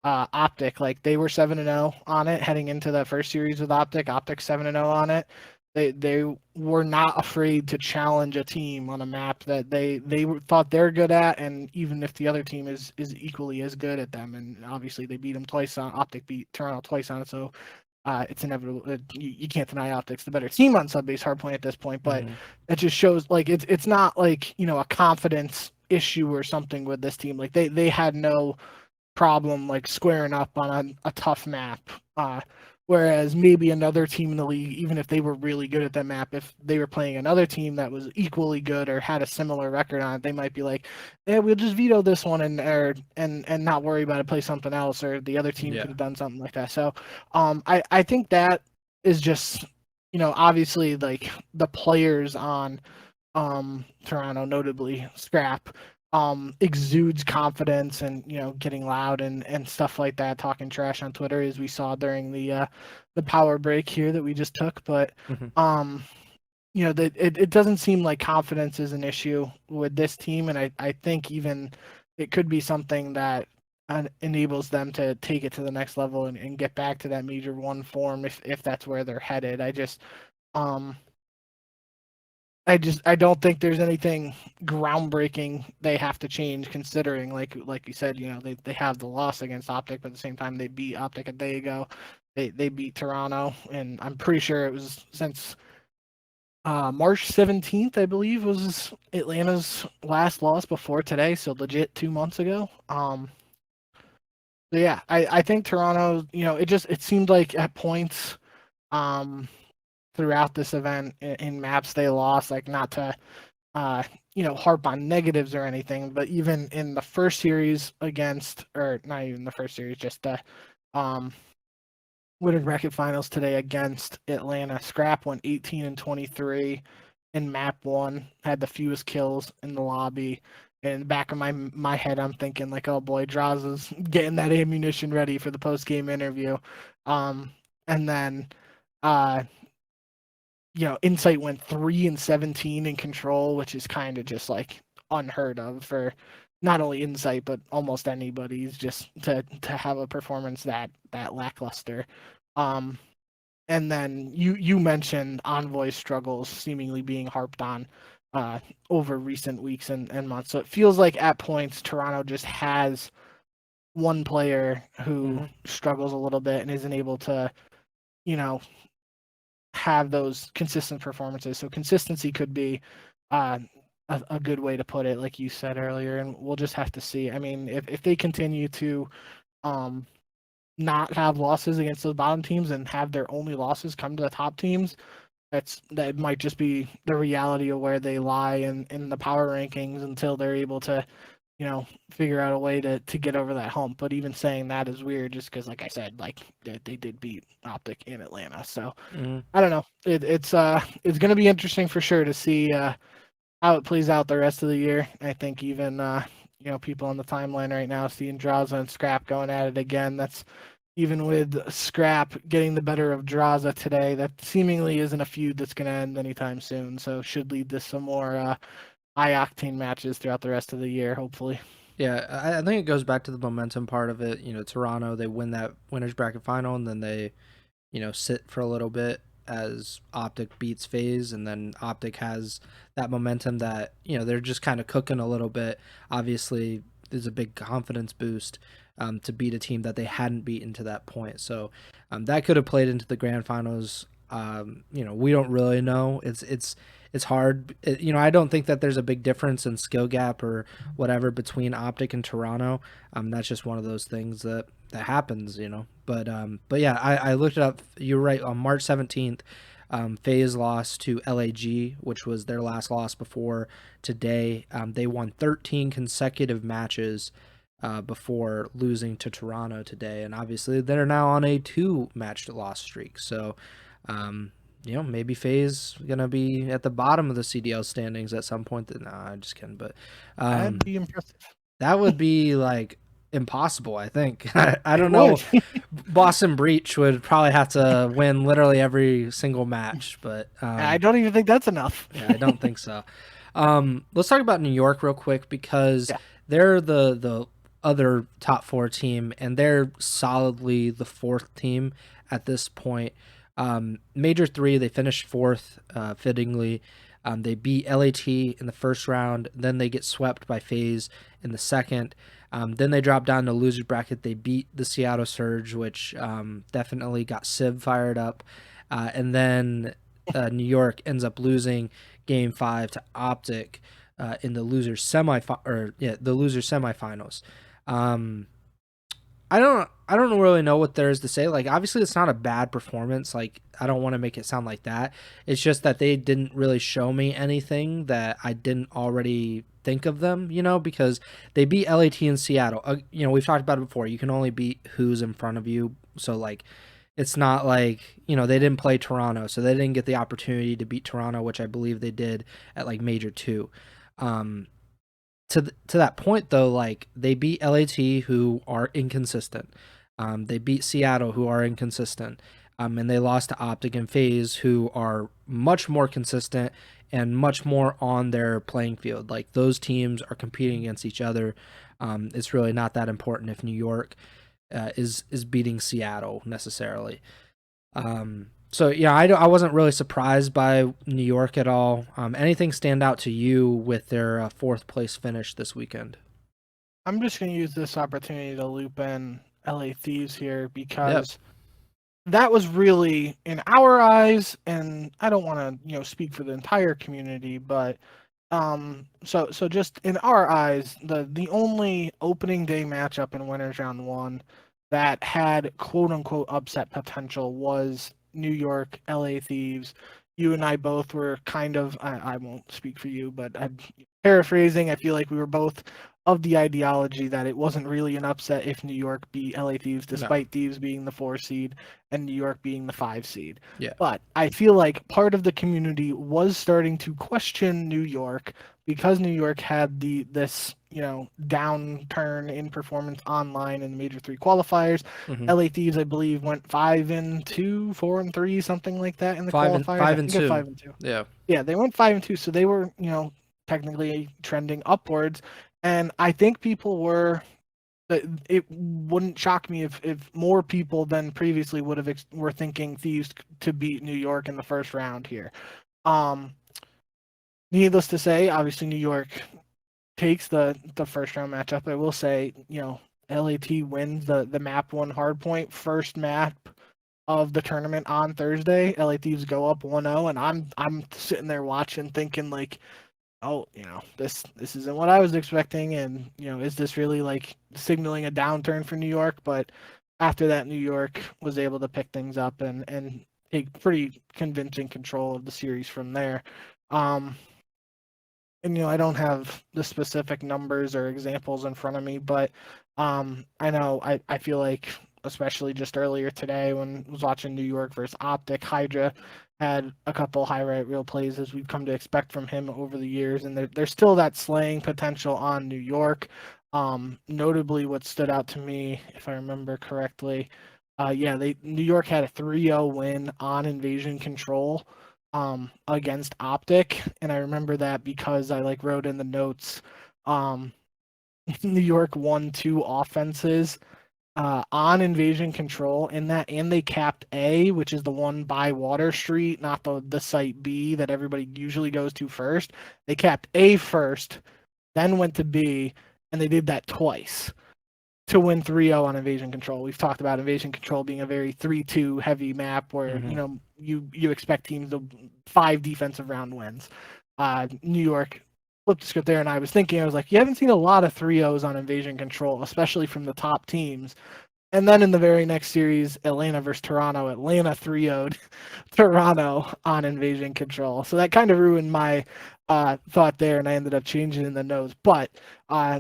OpTic. Like, they were 7-0 on it heading into that first series with OpTic. OpTic 7-0 on it. They were not afraid to challenge a team on a map that they thought they're good at, and even if the other team is equally as good at them. And obviously they beat them twice on OpTic, beat Toronto twice on it, so it's inevitable. You can't deny OpTic's the better team on sub-base hardpoint at this point, but it just shows like it's not like a confidence issue or something with this team. Like they had no problem like squaring up on a tough map. Whereas maybe another team in the league, even if they were really good at that map, if they were playing another team that was equally good or had a similar record on it, they might be like, "Yeah, we'll just veto this one and not worry about it, play something else," or the other team could have done something like that. So, I think that is just, obviously like the players on Toronto, notably Scrap, exudes confidence and getting loud and stuff like that, talking trash on Twitter, as we saw during the power break here that we just took. But it doesn't seem like confidence is an issue with this team, and I think even it could be something that enables them to take it to the next level and get back to that Major 1 form if that's where they're headed. I don't think there's anything groundbreaking they have to change, considering like you said, they have the loss against OpTic, but at the same time they beat OpTic a day ago. They beat Toronto, and I'm pretty sure it was since March 17th, I believe, was Atlanta's last loss before today, so legit 2 months ago. So yeah, I think Toronto, it seemed like at points throughout this event in maps they lost. Like, not to harp on negatives or anything, but even in the first series against, or not even the first series, just the winter bracket finals today against Atlanta, Scrap went 18-23 in map 1, had the fewest kills in the lobby. In the back of my head, I'm thinking like, oh boy, Draws is getting that ammunition ready for the post game interview. And then Insight went 3-17 in control, which is kind of just like unheard of for not only Insight but almost anybody's, just to have a performance that lackluster. And then you mentioned Envoy's struggles seemingly being harped on over recent weeks and months. So it feels like at points Toronto just has one player who struggles a little bit and isn't able to, have those consistent performances. So consistency could be a good way to put it, like you said earlier, and we'll just have to see. I mean, if they continue to not have losses against those bottom teams and have their only losses come to the top teams, that might just be the reality of where they lie in the power rankings until they're able to figure out a way to get over that hump. But even saying that is weird, just because, like I said, like they did beat OpTic in Atlanta. So I don't know. It's going to be interesting for sure to see how it plays out the rest of the year. I think even people on the timeline right now seeing Draza and Scrap going at it again. That's even with Scrap getting the better of Draza today. That seemingly isn't a feud that's going to end anytime soon. So should lead to some more high-octane matches throughout the rest of the year, hopefully. Yeah, I think it goes back to the momentum part of it. Toronto, they win that winners bracket final, and then they, sit for a little bit as OpTic beats FaZe, and then OpTic has that momentum that, they're just kind of cooking a little bit. Obviously, there's a big confidence boost to beat a team that they hadn't beaten to that point. So that could have played into the grand finals. We don't really know. It's hard. I don't think that there's a big difference in skill gap or whatever between OpTic and Toronto. That's just one of those things that happens, But yeah, I looked it up. You're right. On March 17th, FaZe lost to LAG, which was their last loss before today. They won 13 consecutive matches before losing to Toronto today, and obviously they're now on a 2-match loss streak. So maybe FaZe gonna be at the bottom of the CDL standings at some point. No, I'm just kidding. But that'd be impressive. That would be like impossible, I think. I don't know. Boston Breach would probably have to win literally every single match, but I don't even think that's enough. Yeah, I don't think so. Let's talk about New York real quick, because they're the other top 4 team, and they're solidly the 4th team at this point. Major 3, they finished 4th, fittingly. They beat LAT in the first round, then they get swept by FaZe in the second. Then they drop down to loser bracket. They beat the Seattle Surge, which definitely got Civ fired up. And then New York ends up losing Game 5 to OpTic in the loser semifinals. I don't really know what there is to say. Like, obviously it's not a bad performance. Like, I don't want to make it sound like that. It's just that they didn't really show me anything that I didn't already think of them, because they beat LAT in Seattle. We've talked about it before. You can only beat who's in front of you. So, like, it's not like, they didn't play Toronto, so they didn't get the opportunity to beat Toronto, which I believe they did at, like, Major 2. To that point, though, like, they beat LAT, who are inconsistent. They beat Seattle, who are inconsistent. And they lost to OpTic and FaZe, who are much more consistent and much more on their playing field. Like, those teams are competing against each other. It's really not that important if New York is beating Seattle necessarily. So yeah, I wasn't really surprised by New York at all. Anything stand out to you with their 4th place finish this weekend? I'm just going to use this opportunity to loop in LA Thieves here, because that was really, in our eyes, and I don't want to speak for the entire community, but so just in our eyes, the only opening day matchup in winners round 1 that had quote unquote upset potential was New York, LA Thieves. You and I both were kind of, I won't speak for you, but I'm paraphrasing. I feel like we were both of the ideology that it wasn't really an upset if New York beat LA Thieves, despite Thieves being the 4 seed and New York being the 5 seed. Yeah. But I feel like part of the community was starting to question New York because New York had this downturn in performance online in the Major 3 qualifiers. LA Thieves, I believe, went 5-2, 4-3, something like that in the qualifiers. 5-2. 5-2. Yeah, they went 5-2, so they were technically trending upwards. And I think people were. It wouldn't shock me if more people than previously would have were thinking Thieves to beat New York in the first round here. Needless to say, obviously New York takes the first round matchup. I will say, LAT wins the map 1 hardpoint first map of the tournament on Thursday. LA Thieves go up 1-0, and I'm sitting there watching, thinking like, oh, this isn't what I was expecting, and is this really like signaling a downturn for New York? But after that, New York was able to pick things up and take pretty convincing control of the series from there. And I don't have the specific numbers or examples in front of me, but I know I feel like, especially just earlier today when I was watching New York versus OpTic, Hydra had a couple highlight reel plays as we've come to expect from him over the years, and there's still that slaying potential on New York. Notably, what stood out to me, if I remember correctly, New York had a 3-0 win on Invasion Control against OpTic, and I remember that because I wrote in the notes, New York won 2 offenses on Invasion Control in that, and they capped A, which is the one by Water Street, not the site B that everybody usually goes to first. They capped A first, then went to B, and they did that twice to win 3-0 on Invasion Control. We've talked about Invasion Control being a very 3-2 heavy map where you expect teams to 5 defensive round wins. New York flipped the script there, and I was like, you haven't seen a lot of 3-0s on Invasion Control, especially from the top teams. And then in the very next series, Atlanta versus Toronto, Atlanta 3-0'd Toronto on Invasion Control. So that kind of ruined my thought there, and I ended up changing in the notes. But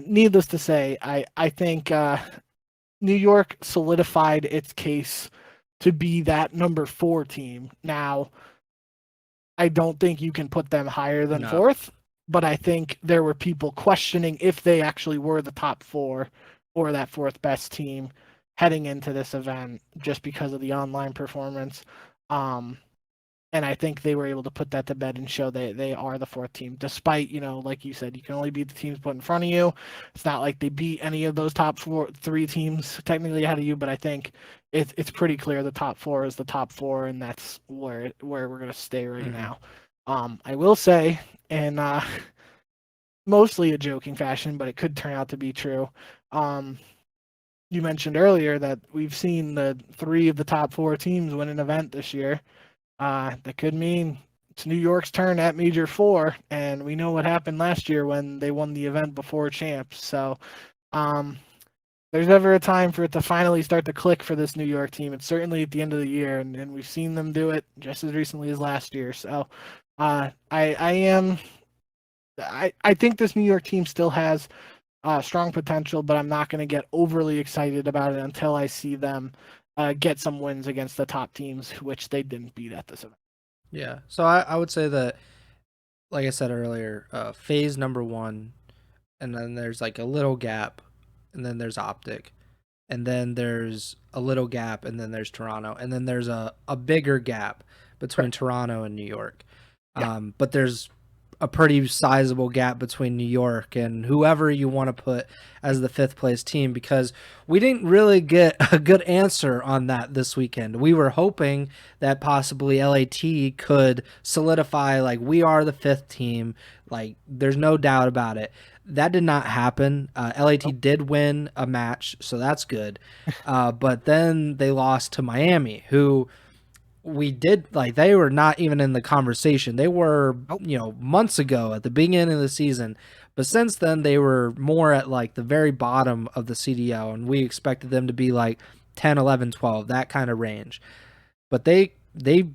needless to say, I think New York solidified its case to be that number 4 team. Now, I don't think you can put them higher than 4th. But I think there were people questioning if they actually were the top 4 or that 4th best team heading into this event just because of the online performance. And I think they were able to put that to bed and show they are the 4th team, despite, like you said, you can only beat the teams put in front of you. It's not like they beat any of those top 3 teams technically ahead of you, but I think it's pretty clear the top 4 is the top 4, and that's where we're going to stay right now. I will say, and mostly a joking fashion, but it could turn out to be true. You mentioned earlier that we've seen the 3 of the top 4 teams win an event this year. That could mean it's New York's turn at Major 4, and we know what happened last year when they won the event before champs. So there's ever a time for it to finally start to click for this New York team. It's certainly at the end of the year, and we've seen them do it just as recently as last year. So I think this New York team still has strong potential, but I'm not going to get overly excited about it until I see them get some wins against the top teams, which they didn't beat at this event. Yeah, so I would say that, like I said earlier, FaZe number 1, and then there's a little gap, and then there's OpTic, and then there's a little gap, and then there's Toronto, and then there's a bigger gap between Toronto and New York. Yeah. But there's a pretty sizable gap between New York and whoever you want to put as the 5th place team, because we didn't really get a good answer on that this weekend. We were hoping that possibly LAT could solidify, we are the 5th team. There's no doubt about it. That did not happen. LAT did win a match, so that's good. But then they lost to Miami, who we did they were not even in the conversation. They were months ago at the beginning of the season, but since then they were more at the very bottom of the CDL, and we expected them to be 10, 11, 12, that kind of range. But they they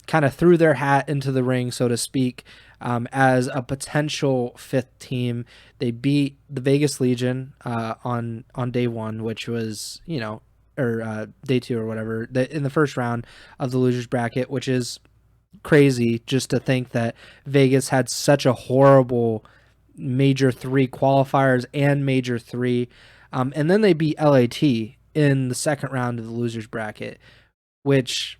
kind of threw their hat into the ring, so to speak, as a potential fifth team. They beat the Vegas Legion on day one, which was, or day two or whatever, in the first round of the losers bracket, which is crazy just to think that Vegas had such a horrible major three qualifiers and major three. And then they beat LAT in the second round of the losers bracket, which,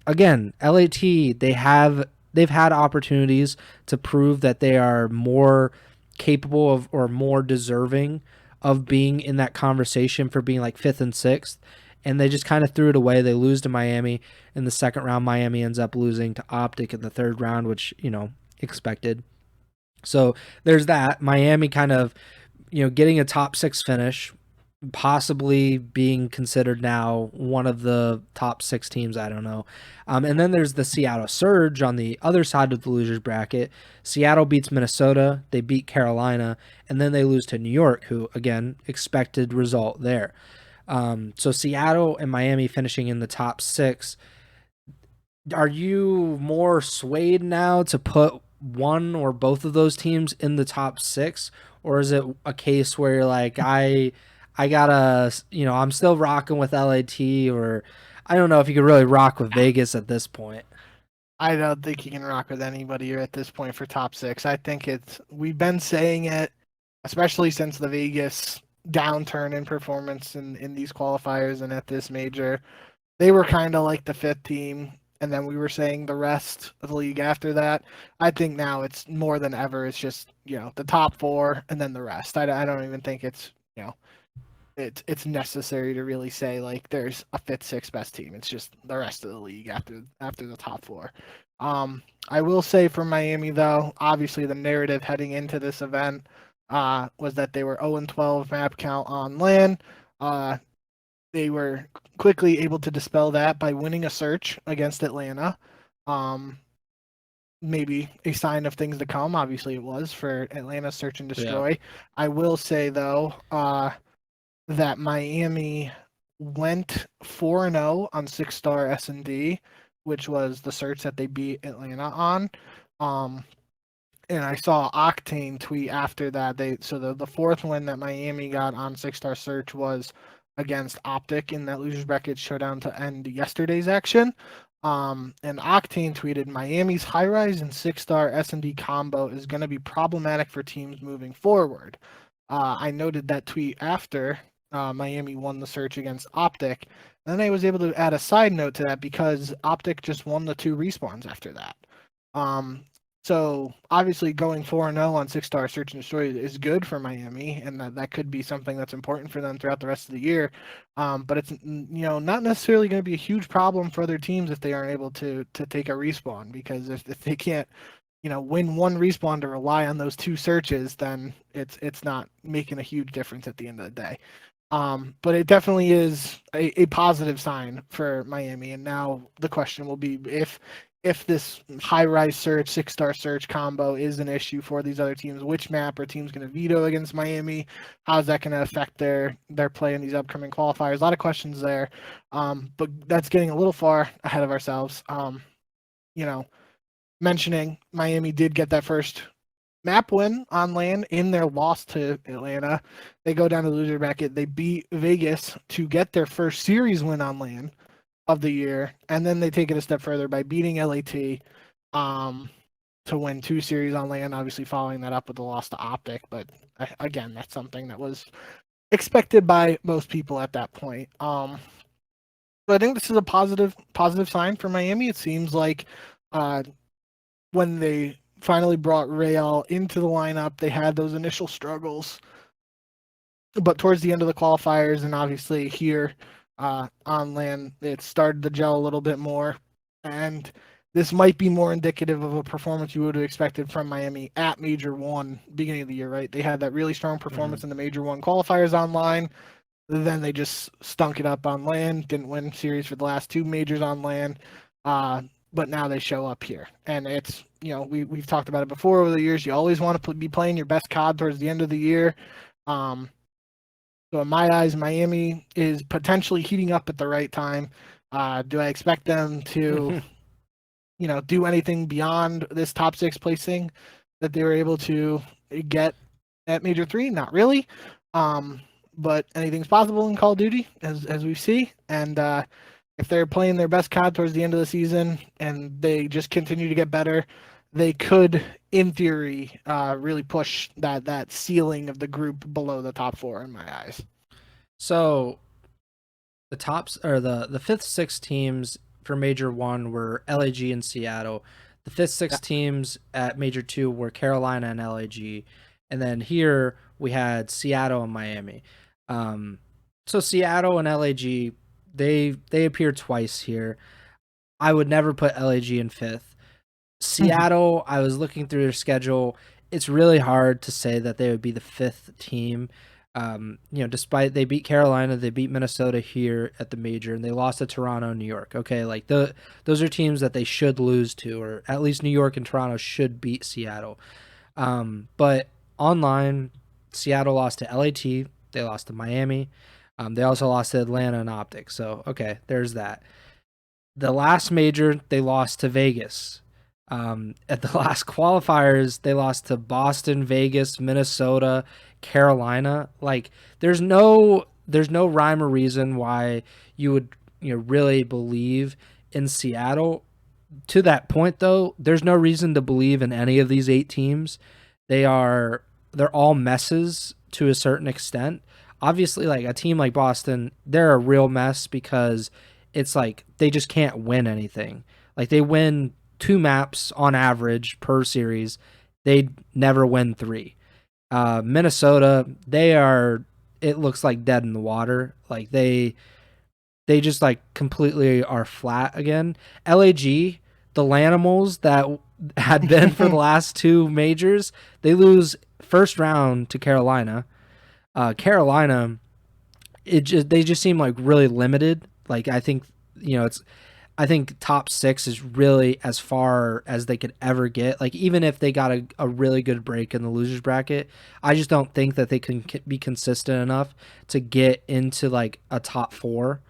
again, LAT, they've had opportunities to prove that they are more capable of or more deserving of being in that conversation for being like fifth and sixth, and they just kind of threw it away. They lose to Miami in the second round. Miami ends up losing to OpTic in the third round, which, expected. So there's that. Miami kind of, getting a top six finish, possibly being considered now one of the top six teams. I don't know. And then there's the Seattle Surge on the other side of the losers bracket. Seattle beats Minnesota. They beat Carolina. And then they lose to New York, who, again, expected result there. So Seattle and Miami finishing in the top six. Are you more swayed now to put one or both of those teams in the top six? Or is it a case where you're like, I gotta, I'm still rocking with LAT, or I don't know if you could really rock with Vegas at this point. I don't think you can rock with anybody at this point for top six. I think we've been saying it, especially since the Vegas downturn in performance in these qualifiers and at this major. They were kind of like the fifth team, and then we were saying the rest of the league after that. I think now it's more than ever. It's just, the top four and then the rest. I don't even think it's, it's necessary to really say like there's a fifth, sixth best team. It's just the rest of the league after the top four. I will say for Miami though, obviously the narrative heading into this event was that they were 0-12 map count on LAN. They were quickly able to dispel that by winning a search against Atlanta. Maybe a sign of things to come. Obviously it was for Atlanta search and destroy. Yeah. I will say though, that Miami went 4-0 on 6-star S&D, which was the search that they beat Atlanta on. And I saw Octane tweet after that. The fourth win that Miami got on 6-star search was against OpTic in that losers bracket showdown to end yesterday's action. And Octane tweeted, Miami's high-rise and 6-star S&D combo is going to be problematic for teams moving forward. I noted that tweet after Miami won the search against OpTic. And then I was able to add a side note to that because OpTic just won the 2 respawns after that. So obviously going 4-0 on 6-star search and destroy is good for Miami, and that could be something that's important for them throughout the rest of the year. But it's not necessarily going to be a huge problem for other teams if they aren't able to take a respawn, because if they can't win one respawn to rely on those 2 searches, then it's not making a huge difference at the end of the day. But it definitely is a positive sign for Miami. And now the question will be if this high-rise search, 6-star search combo is an issue for these other teams, which map are teams going to veto against Miami? How's that going to affect their play in these upcoming qualifiers? A lot of questions there. But that's getting a little far ahead of ourselves. Mentioning Miami did get that first map win on LAN in their loss to Atlanta. They go down to the loser bracket. They beat Vegas to get their first series win on LAN of the year, and then they take it a step further by beating LAT to win 2 series on LAN, obviously following that up with the loss to OpTic. But again, that's something that was expected by most people at that point. So I think this is a positive sign for Miami. It seems like when they finally brought Real into the lineup, they had those initial struggles, but towards the end of the qualifiers and obviously here on LAN, it started to gel a little bit more, and this might be more indicative of a performance you would have expected from Miami at Major 1 beginning of the year, right? They had that really strong performance in the Major 1 qualifiers online, then they just stunk it up on LAN, didn't win series for the last 2 majors on LAN, but now they show up here. And it's, we've talked about it before over the years, you always want to be playing your best COD towards the end of the year. So in my eyes, Miami is potentially heating up at the right time. Do I expect them to do anything beyond this top 6 placing that they were able to get at Major 3? Not really. But anything's possible in Call of Duty, as we see. And if they're playing their best COD towards the end of the season and they just continue to get better, they could, in theory, really push that ceiling of the group below the top 4 in my eyes. So the tops or the fifth, sixth teams for Major 1 were LAG and Seattle. The fifth, sixth teams at Major 2 were Carolina and LAG. And then here we had Seattle and Miami. So Seattle and LAG, they appear twice here. I would never put LAG in fifth. Seattle, I was looking through their schedule. It's really hard to say that they would be the fifth team. Despite they beat Carolina, they beat Minnesota here at the major, and they lost to Toronto and New York. Okay, like those are teams that they should lose to, or at least New York and Toronto should beat Seattle. But online, Seattle lost to LAT, they lost to Miami, they also lost to Atlanta and OpTic. So okay, there's that. The last major, they lost to Vegas. At the last qualifiers, they lost to Boston, Vegas, Minnesota, Carolina. Like, there's no rhyme or reason why you would really believe in Seattle. To that point, though, there's no reason to believe in any of these 8 teams. They're all messes to a certain extent. Obviously, like a team like Boston, they're a real mess because it's like they just can't win anything. Like, they win 2 maps on average per series. They never win 3. Minnesota, it looks like dead in the water. Like they just like completely are flat again. LAG, the Lanimals that had been for the last 2 majors, they lose first round to Carolina. Carolina, they just seem like really limited. Like I think I think top 6 is really as far as they could ever get. Like, even if they got a really good break in the losers bracket, I just don't think that they can be consistent enough to get into like a top 4.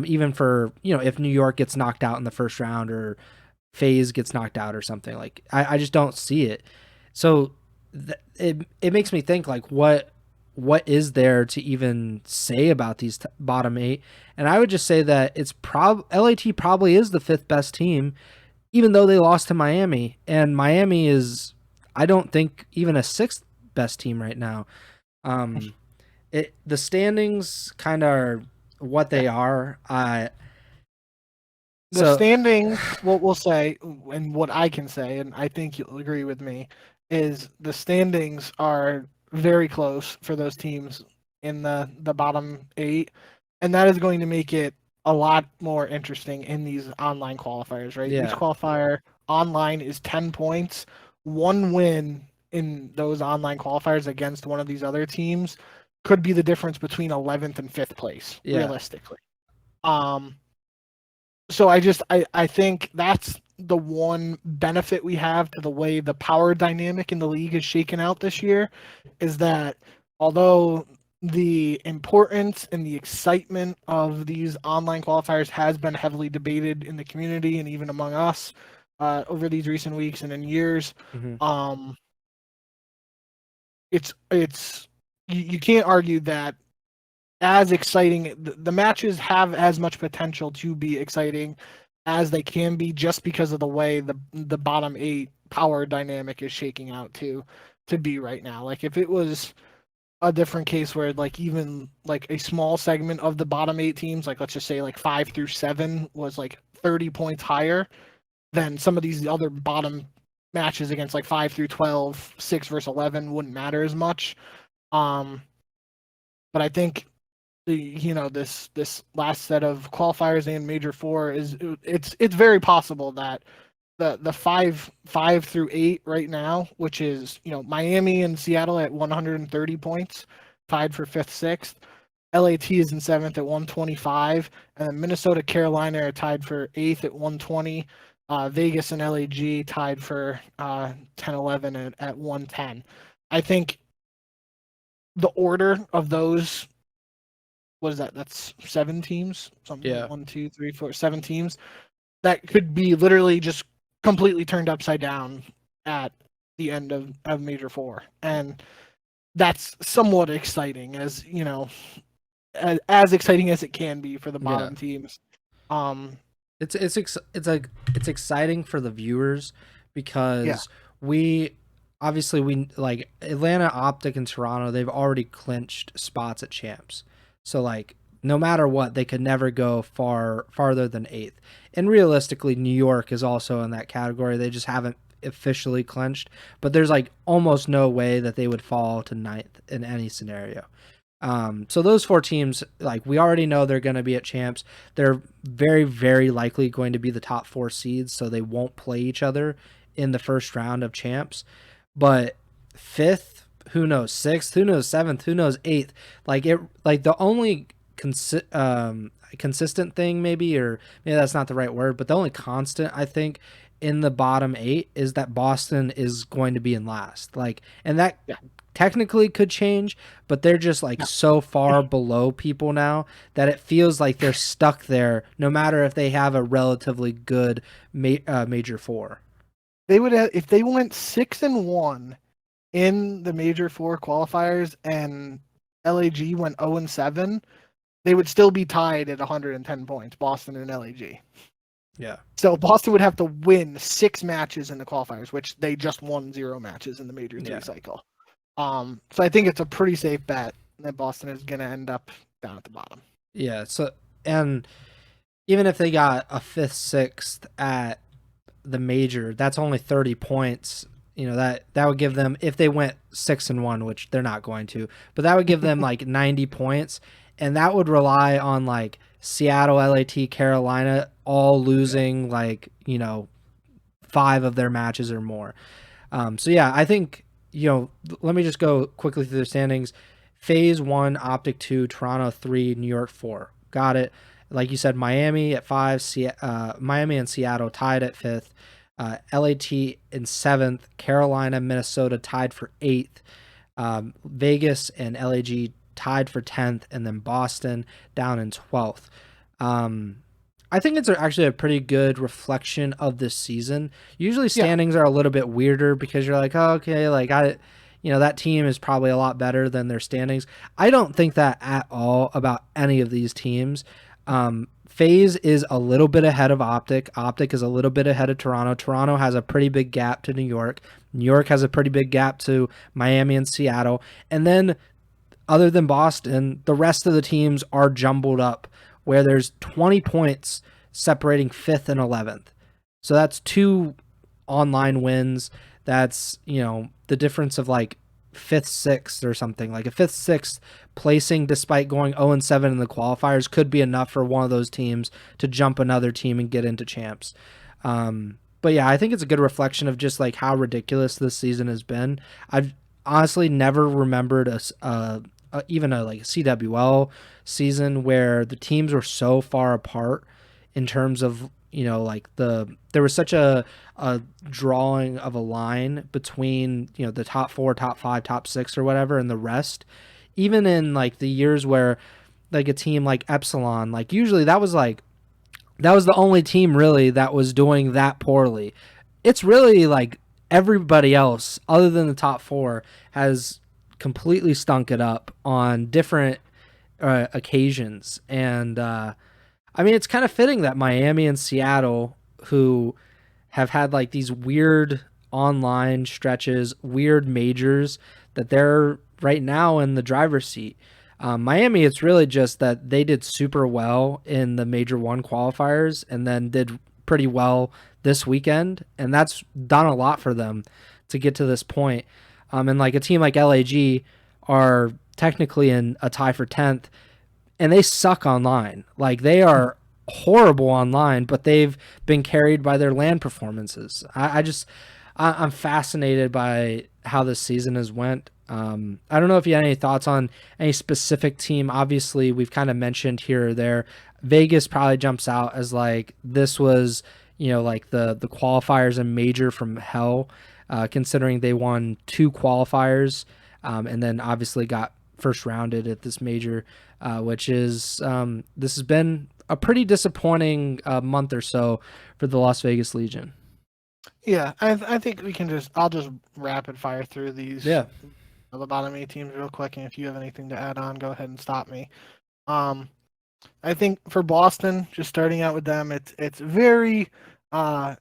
Even for, if New York gets knocked out in the first round or FaZe gets knocked out or something, like I just don't see it. So it makes me think like what is there to even say about these bottom 8? And I would just say that it's LAT probably is the 5th best team, even though they lost to Miami. And Miami is, I don't think, even a 6th best team right now. The standings kind of are what they are. Standings, what we'll say, and what I can say, and I think you'll agree with me, is the standings are very close for those teams in the bottom 8, and that is going to make it a lot more interesting in these online qualifiers, right? Yeah. Each qualifier online is 10 points. 1 win in those online qualifiers against one of these other teams could be the difference between 11th and 5th place, realistically. So I think that's the one benefit we have to the way the power dynamic in the league is shaken out this year, is that although the importance and the excitement of these online qualifiers has been heavily debated in the community and even among us over these recent weeks and in years, it's you can't argue that as exciting, the matches have as much potential to be exciting as they can be, just because of the way the bottom 8 power dynamic is shaking out to be right now. Like, if it was a different case where like even like a small segment of the bottom 8 teams, like let's just say like 5 through 7 was like 30 points higher than some of these other bottom matches against like 5 through 12, 6 versus 11 wouldn't matter as much. But I think this last set of qualifiers and Major 4 it's very possible that the 5 through 8 right now, which is Miami and Seattle at 130 points, tied for 5th, 6th. LAT is in 7th at 125, and then Minnesota, Carolina are tied for 8th at 120. Vegas and LAG tied for 10-11 at 110. I think the order of those, what is that? That's 7 teams. Something. Yeah. 1, 2, 3, 4, 7 teams. That could be literally just completely turned upside down at the end of Major 4. And that's somewhat exciting, as you know, as exciting as it can be for the bottom teams. It's exciting for the viewers because we like Atlanta, OpTic, and Toronto, they've already clinched spots at champs. So like no matter what, they could never go farther than 8th. And realistically, New York is also in that category. They just haven't officially clinched, but there's like almost no way that they would fall to 9th in any scenario. So those 4 teams, like we already know they're going to be at champs. They're very, very likely going to be the top 4 seeds, so they won't play each other in the first round of champs. But 5th, who knows? 6th, who knows? 7th, who knows? 8th. Like the only consistent thing, maybe, or maybe that's not the right word, but the only constant I think in the bottom 8 is that Boston is going to be in last. Like, and that technically could change, but they're just like so far below people now that it feels like they're stuck there no matter if they have a relatively good Major 4. They would have, if they went 6-1 in the Major 4 qualifiers and LAG went 0-7, they would still be tied at 110 points, Boston and LAG. Yeah. So Boston would have to win 6 matches in the qualifiers, which they just won 0 matches in the Major 3 cycle. So I think it's a pretty safe bet that Boston is going to end up down at the bottom. Yeah. So, and even if they got a 5th, 6th at the Major, that's only 30 points. You know, that would give them, if they went 6-1, which they're not going to, but that would give them like 90 points. And that would rely on like Seattle, LAT, Carolina all losing like, you know, 5 of their matches or more. So yeah, I think, you know, let me just go quickly through the standings. FaZe 1, OpTic 2, Toronto 3, New York 4. Got it. Like you said, Miami at 5, Miami and Seattle tied at 5th. LAT in 7th. Carolina, Minnesota tied for 8th. Vegas and LAG tied for 10th, and then Boston down in 12th. I think it's actually a pretty good reflection of this season. Usually standings are a little bit weirder because you're like, oh, okay, like that team is probably a lot better than their standings. I don't think that at all about any of these teams. FaZe is a little bit ahead of OpTic. OpTic is a little bit ahead of Toronto. Toronto has a pretty big gap to New York. New York has a pretty big gap to Miami and Seattle. And then other than Boston, the rest of the teams are jumbled up where there's 20 points separating 5th and 11th. So that's 2 online wins. That's, you know, the difference of like 5th, 6th or something. Like a 5th, 6th placing despite going 0-7 in the qualifiers could be enough for one of those teams to jump another team and get into champs. But yeah, I think it's a good reflection of just like how ridiculous this season has been. I've honestly never remembered even a like CWL season where the teams were so far apart in terms of, you know, like there was such a drawing of a line between, you know, the top 4, top 5, top 6 or whatever and the rest. Even in like the years where like a team like Epsilon, like usually that was the only team really that was doing that poorly. It's really like everybody else other than the top 4 has completely stunk it up on different occasions. And I mean, it's kind of fitting that Miami and Seattle, who have had like these weird online stretches, weird majors, that they're right now in the driver's seat. Miami, it's really just that they did super well in the Major 1 qualifiers and then did pretty well this weekend, and that's done a lot for them to get to this point. And like a team like LAG are technically in a tie for 10th, and they suck online. Like they are horrible online, but they've been carried by their LAN performances. I'm fascinated by how this season has went. I don't know if you had any thoughts on any specific team. Obviously, we've kind of mentioned here or there. Vegas probably jumps out as like this was, you know, like the qualifiers and major from hell, considering they won 2 qualifiers and then obviously got first rounded at this major, which is this has been a pretty disappointing month or so for the Las Vegas Legion. Yeah, I think I'll just rapid fire through these Yeah. the bottom 8 teams real quick, and if you have anything to add on, go ahead and stop me. Um, I think for Boston, just starting out with them, it's very uh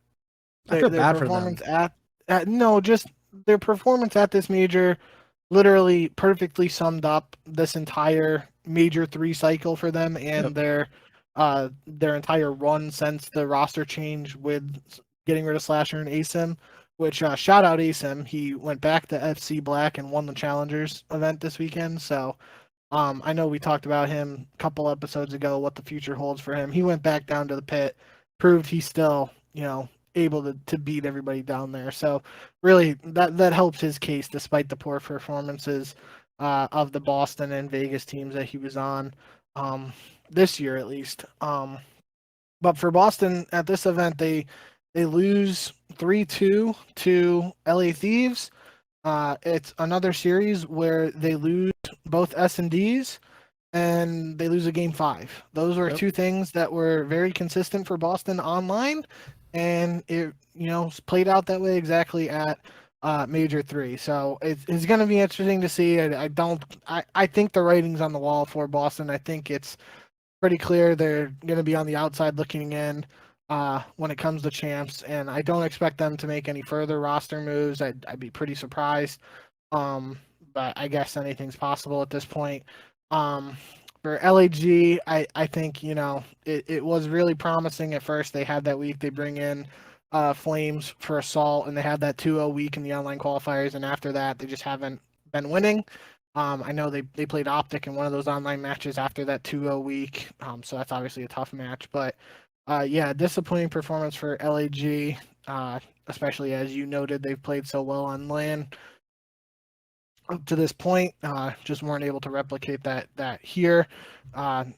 I feel their bad for performance them. at no, just their performance at this major literally perfectly summed up this entire major 3 cycle for them Yep. and their entire run since the roster change with getting rid of Slasher and Asim. Which shout out Asim, he went back to FC Black and won the Challengers event this weekend. So I know we talked about him a couple episodes ago, what the future holds for him. He went back down to the pit, proved he's still, able to beat everybody down there. So really, that helps his case despite the poor performances of the Boston and Vegas teams that he was on this year at least. But for Boston at this event, they lose 3-2 to LA Thieves. It's another series where they lose both S&Ds and they lose a game 5. Those were Yep. two things that were very consistent for Boston online, and it played out that way exactly at Major 3. So it's going to be interesting to see. I think the writing's on the wall for Boston. I think it's pretty clear they're going to be on the outside looking in when it comes to champs, and I don't expect them to make any further roster moves. I'd be pretty surprised. Um, but I guess anything's possible at this point. Um, for LAG, I think, it was really promising at first. They had that week, they bring in Flames for Assault, and they had that 2-0 week in the online qualifiers, and after that, they just haven't been winning. I know they played OpTic in one of those online matches after that 2-0 week, so that's obviously a tough match. But yeah, disappointing performance for LAG, especially as you noted, they've played so well on LAN up to this point, just weren't able to replicate that here.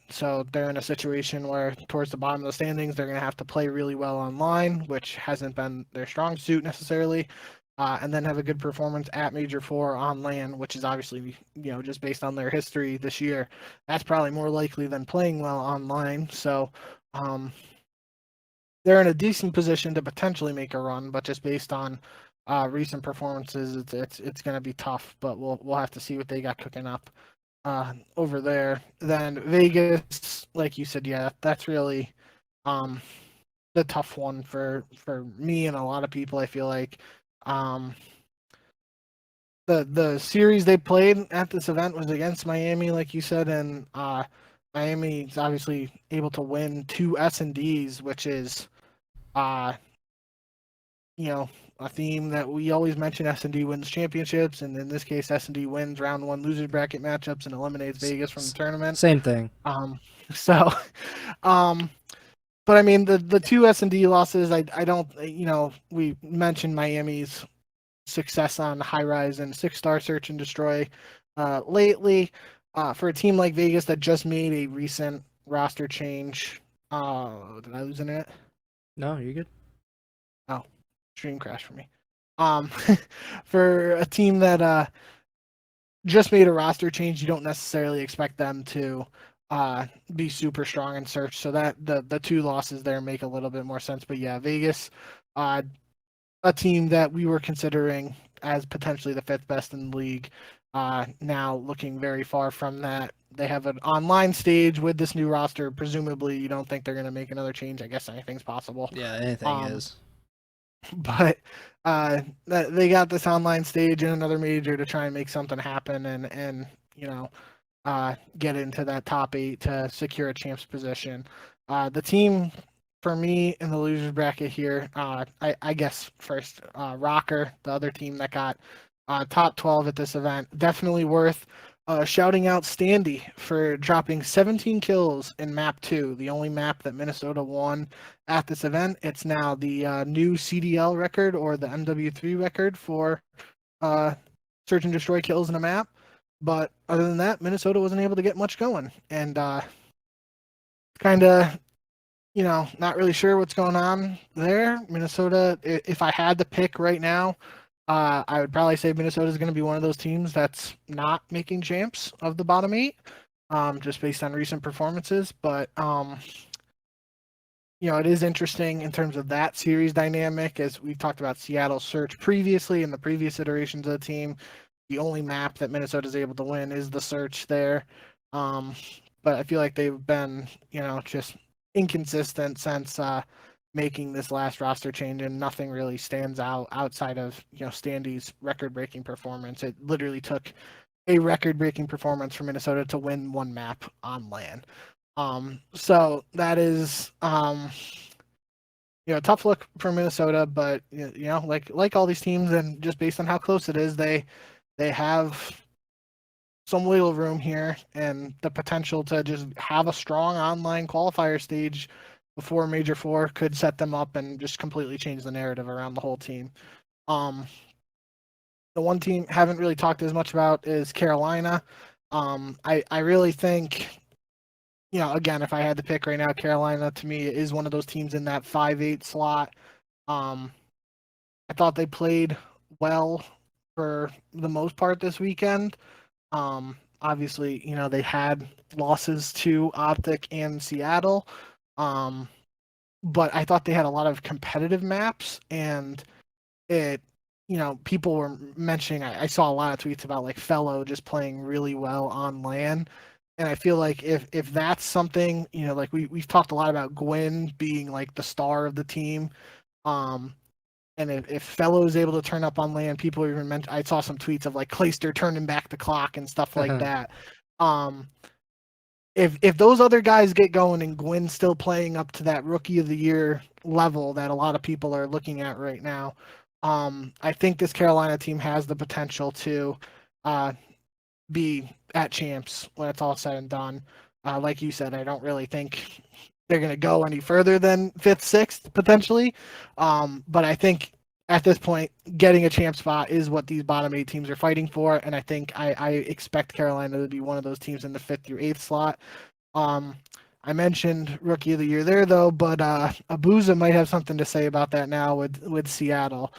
So they're in a situation where towards the bottom of the standings, they're going to have to play really well online, which hasn't been their strong suit necessarily. And then have a good performance at Major 4 on LAN, which is obviously, just based on their history this year, that's probably more likely than playing well online. So um, they're in a decent position to potentially make a run, but just based on recent performances, it's going to be tough. But we'll have to see what they got cooking up over there. Then Vegas, like you said, yeah, that's really um, the tough one for me and a lot of people. I feel like um, the series they played at this event was against Miami, like you said, and Miami's obviously able to win 2 S&Ds, which is uh, a theme that we always mention. S&D wins championships, and in this case, S&D wins round 1 losers bracket matchups and eliminates Vegas from the tournament. Same thing. So, um, but I mean the 2 S&D losses, I don't, we mentioned Miami's success on High Rise and 6-star Search and Destroy lately. For a team like Vegas that just made a recent roster change, did I lose internet? No, you're good. Oh, stream crash for me. Um, for a team that just made a roster change, you don't necessarily expect them to be super strong in search. So that the 2 losses there make a little bit more sense. But yeah, Vegas, a team that we were considering as potentially the 5th best in the league, now looking very far from that. They have an online stage with this new roster. Presumably, you don't think they're going to make another change. I guess anything's possible. Yeah, anything is. But they got this online stage in another major to try and make something happen and get into that top 8 to secure a champ's position. The team for me in the losers bracket here, I guess first Rocker, the other team that got top 12 at this event, definitely worth shouting out Standy for dropping 17 kills in map 2, the only map that Minnesota won at this event. It's now the new CDL record, or the MW3 record for search and destroy kills in a map. But other than that, Minnesota wasn't able to get much going, and kind of, not really sure what's going on there. Minnesota, if I had to pick right now, I would probably say Minnesota is going to be one of those teams that's not making champs of the bottom 8, just based on recent performances. But it is interesting in terms of that series dynamic, as we've talked about Seattle's search previously in the previous iterations of the team. The only map that Minnesota is able to win is the search there. But I feel like they've been, just inconsistent since making this last roster change, and nothing really stands out outside of, Standy's record-breaking performance. It literally took a record-breaking performance for Minnesota to win one map on LAN. So that is, tough look for Minnesota, but like all these teams, and just based on how close it is, they have some wiggle room here and the potential to just have a strong online qualifier stage before Major Four could set them up and just completely change the narrative around the whole team. The one team haven't really talked as much about is Carolina. I really think, again, if I had to pick right now, Carolina to me is one of those teams in that 5-8 slot. I thought they played well for the most part this weekend. Obviously, they had losses to OpTic and Seattle. But I thought they had a lot of competitive maps, and it, people were mentioning, I saw a lot of tweets about like Fellow just playing really well on LAN. And I feel like if that's something, like we've talked a lot about Gwen being like the star of the team. And if Fellow is able to turn up on LAN, people even meant, I saw some tweets of like Clayster turning back the clock and stuff like that. If those other guys get going and Gwen's still playing up to that Rookie of the Year level that a lot of people are looking at right now, I think this Carolina team has the potential to be at champs when it's all said and done. Like you said, I don't really think they're going to go any further than 5th, 6th potentially. But I think at this point, getting a champ spot is what these bottom 8 teams are fighting for. And I think I expect Carolina to be one of those teams in the 5th through 8th slot. I mentioned Rookie of the Year there, though, but Abuza might have something to say about that now with Seattle.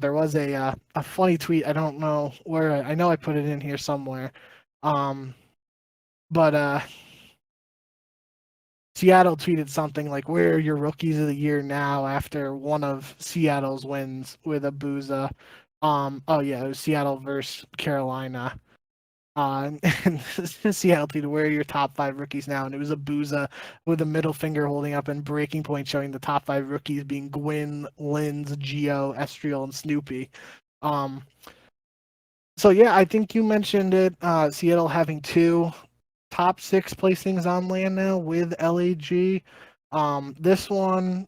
There was a funny tweet. I don't know where. I know I put it in here somewhere. But Seattle tweeted something like, "Where are your rookies of the year now?" After one of Seattle's wins with Abuza. Oh yeah, it was Seattle versus Carolina. And Seattle tweeted, "Where are your top 5 rookies now?" And it was Abuza with a middle finger holding up and breaking point showing the top 5 rookies being Gwyn, Linz, Geo, Estriel, and Snoopy. So yeah, I think you mentioned it. Seattle having 2 top 6 placings on LAN now with LAG. This one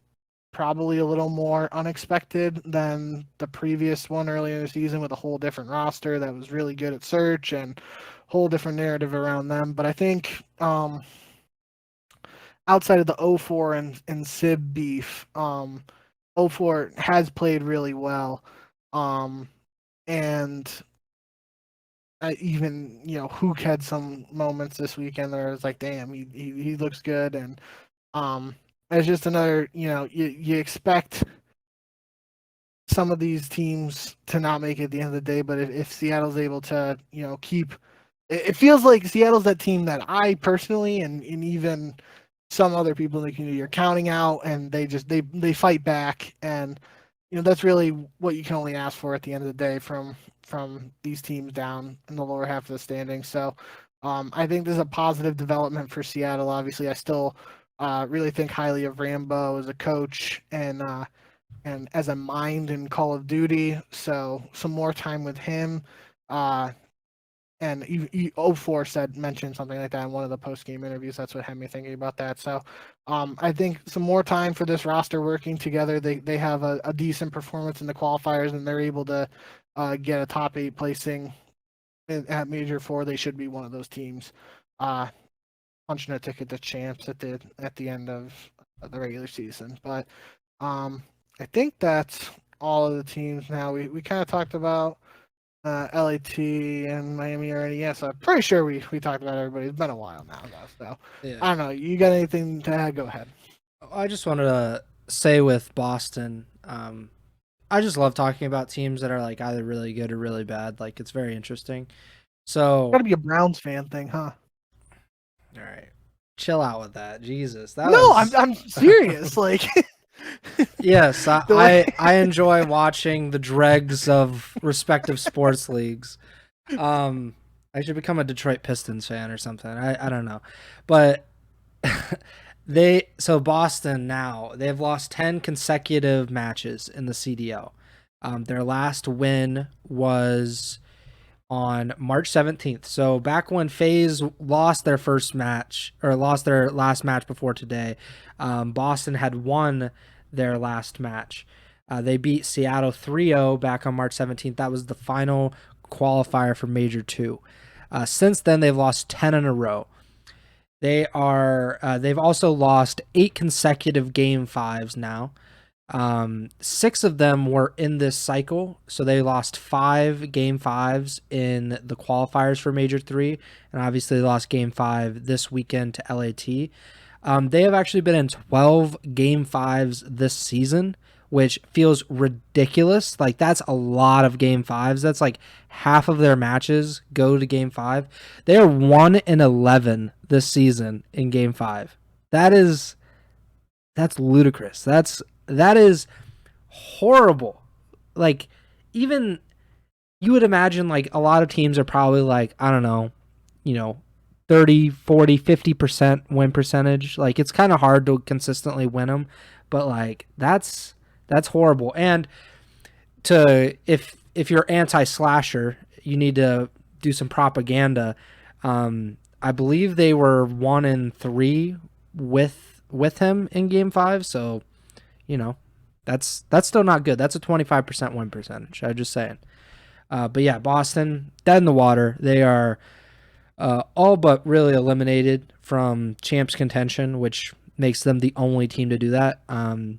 probably a little more unexpected than the previous one earlier in the season with a whole different roster that was really good at search and whole different narrative around them. But I think outside of the 04 and Sib beef, 04 has played really well. And even Hook had some moments this weekend where I was like, damn, he looks good. And it's just another, you expect some of these teams to not make it at the end of the day, but if Seattle's able to keep, it feels like Seattle's that team that I personally and even some other people in the community are counting out, and they fight back. And that's really what you can only ask for at the end of the day from these teams down in the lower half of the standings. So I think this is a positive development for Seattle. Obviously, I still really think highly of Rambo as a coach and as a mind in Call of Duty. So some more time with him. And 04 mentioned something like that in one of the post game interviews. That's what had me thinking about that. So I think some more time for this roster working together. They have a decent performance in the qualifiers, and they're able to get a top 8 placing at Major 4. They should be one of those teams punching a ticket to champs at the end of the regular season. But I think that's all of the teams now. We kind of talked about LAT and Miami already. Yes, I'm pretty sure we talked about everybody. It's been a while now, though. So yeah. I don't know. You got anything to add? Go ahead. I just wanted to say with Boston, I just love talking about teams that are like either really good or really bad. Like it's very interesting. So it's gotta be a Browns fan thing, huh? All right. chill out with that. Jesus, I'm serious. Like, yes, I enjoy watching the dregs of respective sports leagues. I should become a Detroit Pistons fan or something. I don't know, but Boston now they've lost 10 consecutive matches in the CDL. Their last win was on March 17th. So back when FaZe lost their first match or lost their last match before today, Boston had won their last match. They beat Seattle 3-0 back on March 17th. That was the final qualifier for Major 2. Since then, they've lost 10 in a row. They've also lost 8 consecutive Game 5s now. 6 of them were in this cycle, so they lost 5 Game 5s in the qualifiers for Major 3, and obviously they lost Game 5 this weekend to LAT. They have actually been in 12 Game 5s this season, which feels ridiculous. Like, that's a lot of Game 5s. That's like half of their matches go to Game 5. They are 1-11 this season in Game 5. That's ludicrous. That is horrible. Like, even you would imagine like a lot of teams are probably like, I don't know, 30, 40, 50% win percentage. Like, it's kind of hard to consistently win them, but like that's horrible. And if you're anti-slasher, you need to do some propaganda. I believe they were 1-3 with him in Game 5, so that's still not good. That's a 25% win percentage. I'm just saying. But yeah, Boston, dead in the water. They are all but really eliminated from champs contention, which makes them the only team to do that. I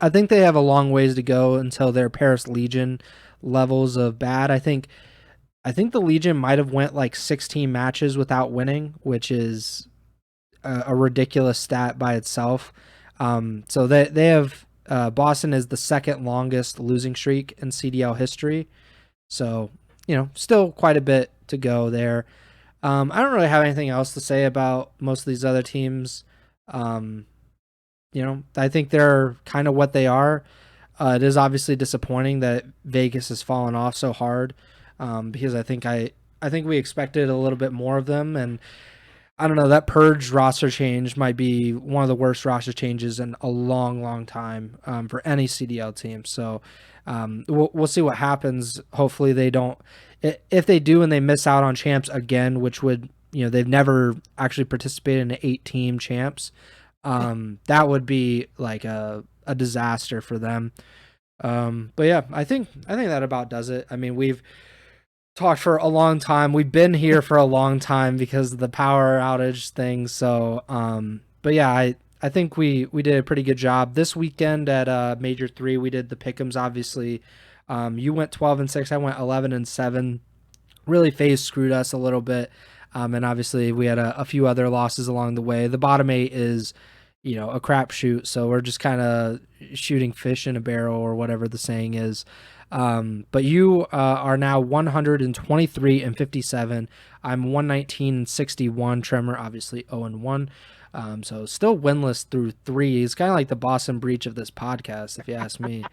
think they have a long ways to go until their Paris Legion levels of bad. I think the Legion might have went like 16 matches without winning, which is a ridiculous stat by itself. So they have Boston is the second longest losing streak in CDL history. So, still quite a bit to go there. I don't really have anything else to say about most of these other teams. I think they're kind of what they are. It is obviously disappointing that Vegas has fallen off so hard, because I think we expected a little bit more of them, and I don't know, that Purge roster change might be one of the worst roster changes in a long, long time for any CDL team. So we'll see what happens. Hopefully they don't. If they do and they miss out on champs again, which would, they've never actually participated in an 8-team champs, that would be like a disaster for them. But yeah, I think that about does it. I mean, we've talked for a long time. We've been here for a long time because of the power outage thing. So, but yeah, I think we did a pretty good job this weekend at Major 3. We did the pick'ems, obviously. You went 12-6. I went 11-7. Really, FaZe screwed us a little bit. And obviously we had a few other losses along the way. The bottom 8 is, a crapshoot. So we're just kind of shooting fish in a barrel, or whatever the saying is. But you are now 123-57. I'm 119-61. Tremor, obviously 0-1. So still winless through 3. It's kind of like the Boston breach of this podcast, if you ask me.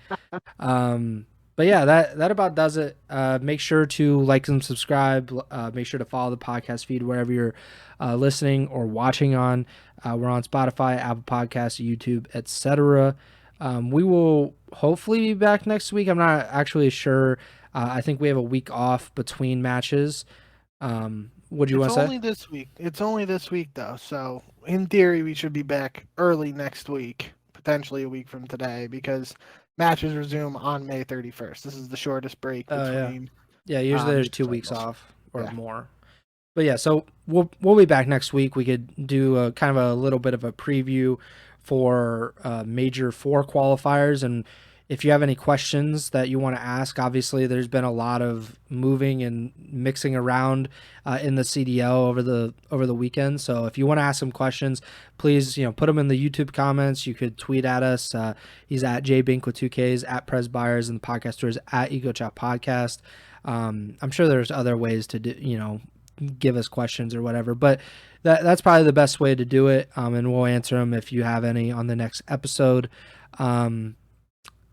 But yeah, that about does it. Make sure to like and subscribe. Make sure to follow the podcast feed wherever you're listening or watching on. We're on Spotify, Apple Podcasts, YouTube, etc. We will hopefully be back next week. I'm not actually sure. I think we have a week off between matches. What do you want to say? It's only this week. It's only this week, though. So, in theory, we should be back early next week, potentially a week from today, because matches resume on May 31st. This is the shortest break between. Yeah, usually there's 2 weeks off or more. But yeah, so we'll be back next week. We could do a kind of a little bit of a preview for Major 4 qualifiers, and if you have any questions that you want to ask, obviously there's been a lot of moving and mixing around in the CDL over the weekend. So if you want to ask some questions, please put them in the YouTube comments. You could tweet at us. He's at jbink with 2Ks, at Pres Byers, and the podcaster is at Ego Chall Podcast. I'm sure there's other ways to do give us questions or whatever. But that's probably the best way to do it, and we'll answer them if you have any on the next episode. I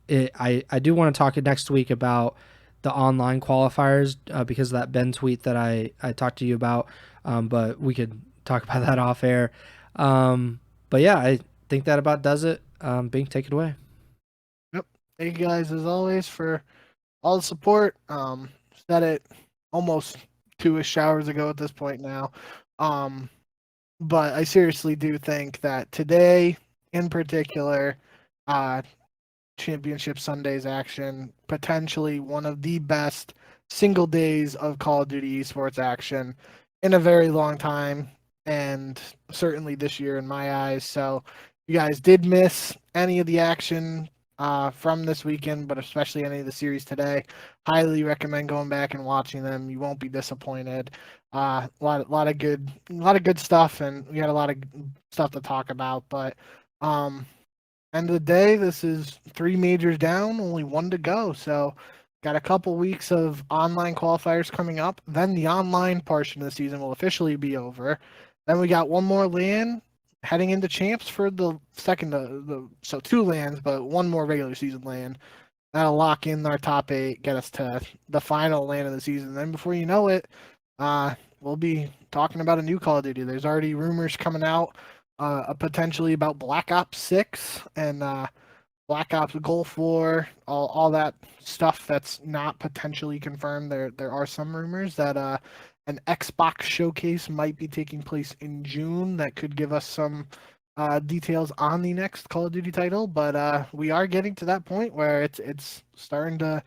do want to talk next week about the online qualifiers because of that Ben tweet that I talked to you about, but we could talk about that off air. But yeah, I think that about does it. Bink, take it away. Yep. Thank you guys as always for all the support. Said it almost 2-ish hours ago at this point now. But I seriously do think that today in particular, Championship Sunday's action, potentially one of the best single days of Call of Duty esports action in a very long time, and certainly this year in my eyes. So if you guys did miss any of the action from this weekend, but especially any of the series today, highly recommend going back and watching them. You won't be disappointed. A lot of good stuff, and we had a lot of stuff to talk about. But end of the day, this is 3 majors down, only 1 to go. So got a couple weeks of online qualifiers coming up. Then the online portion of the season will officially be over. Then we got 1 more LAN heading into champs for the second, so 2 LANs, but 1 more regular season LAN. That'll lock in our top 8, get us to the final LAN of the season. Then before you know it, we'll be talking about a new Call of Duty. There's already rumors coming out potentially about Black Ops 6 and Black Ops Gulf War, all that stuff that's not potentially confirmed. There are some rumors that an Xbox showcase might be taking place in June that could give us some details on the next Call of Duty title. But we are getting to that point where it's starting to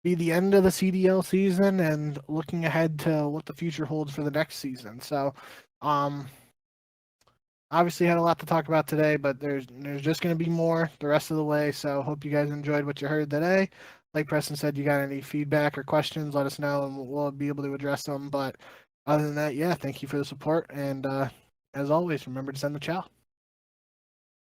be the end of the CDL season and looking ahead to what the future holds for the next season. So obviously had a lot to talk about today, but there's just going to be more the rest of the way. So hope you guys enjoyed what you heard today. Like Preston said, you got any feedback or questions, let us know and we'll be able to address them. But other than that, yeah, thank you for the support. And as always, remember to send the chow.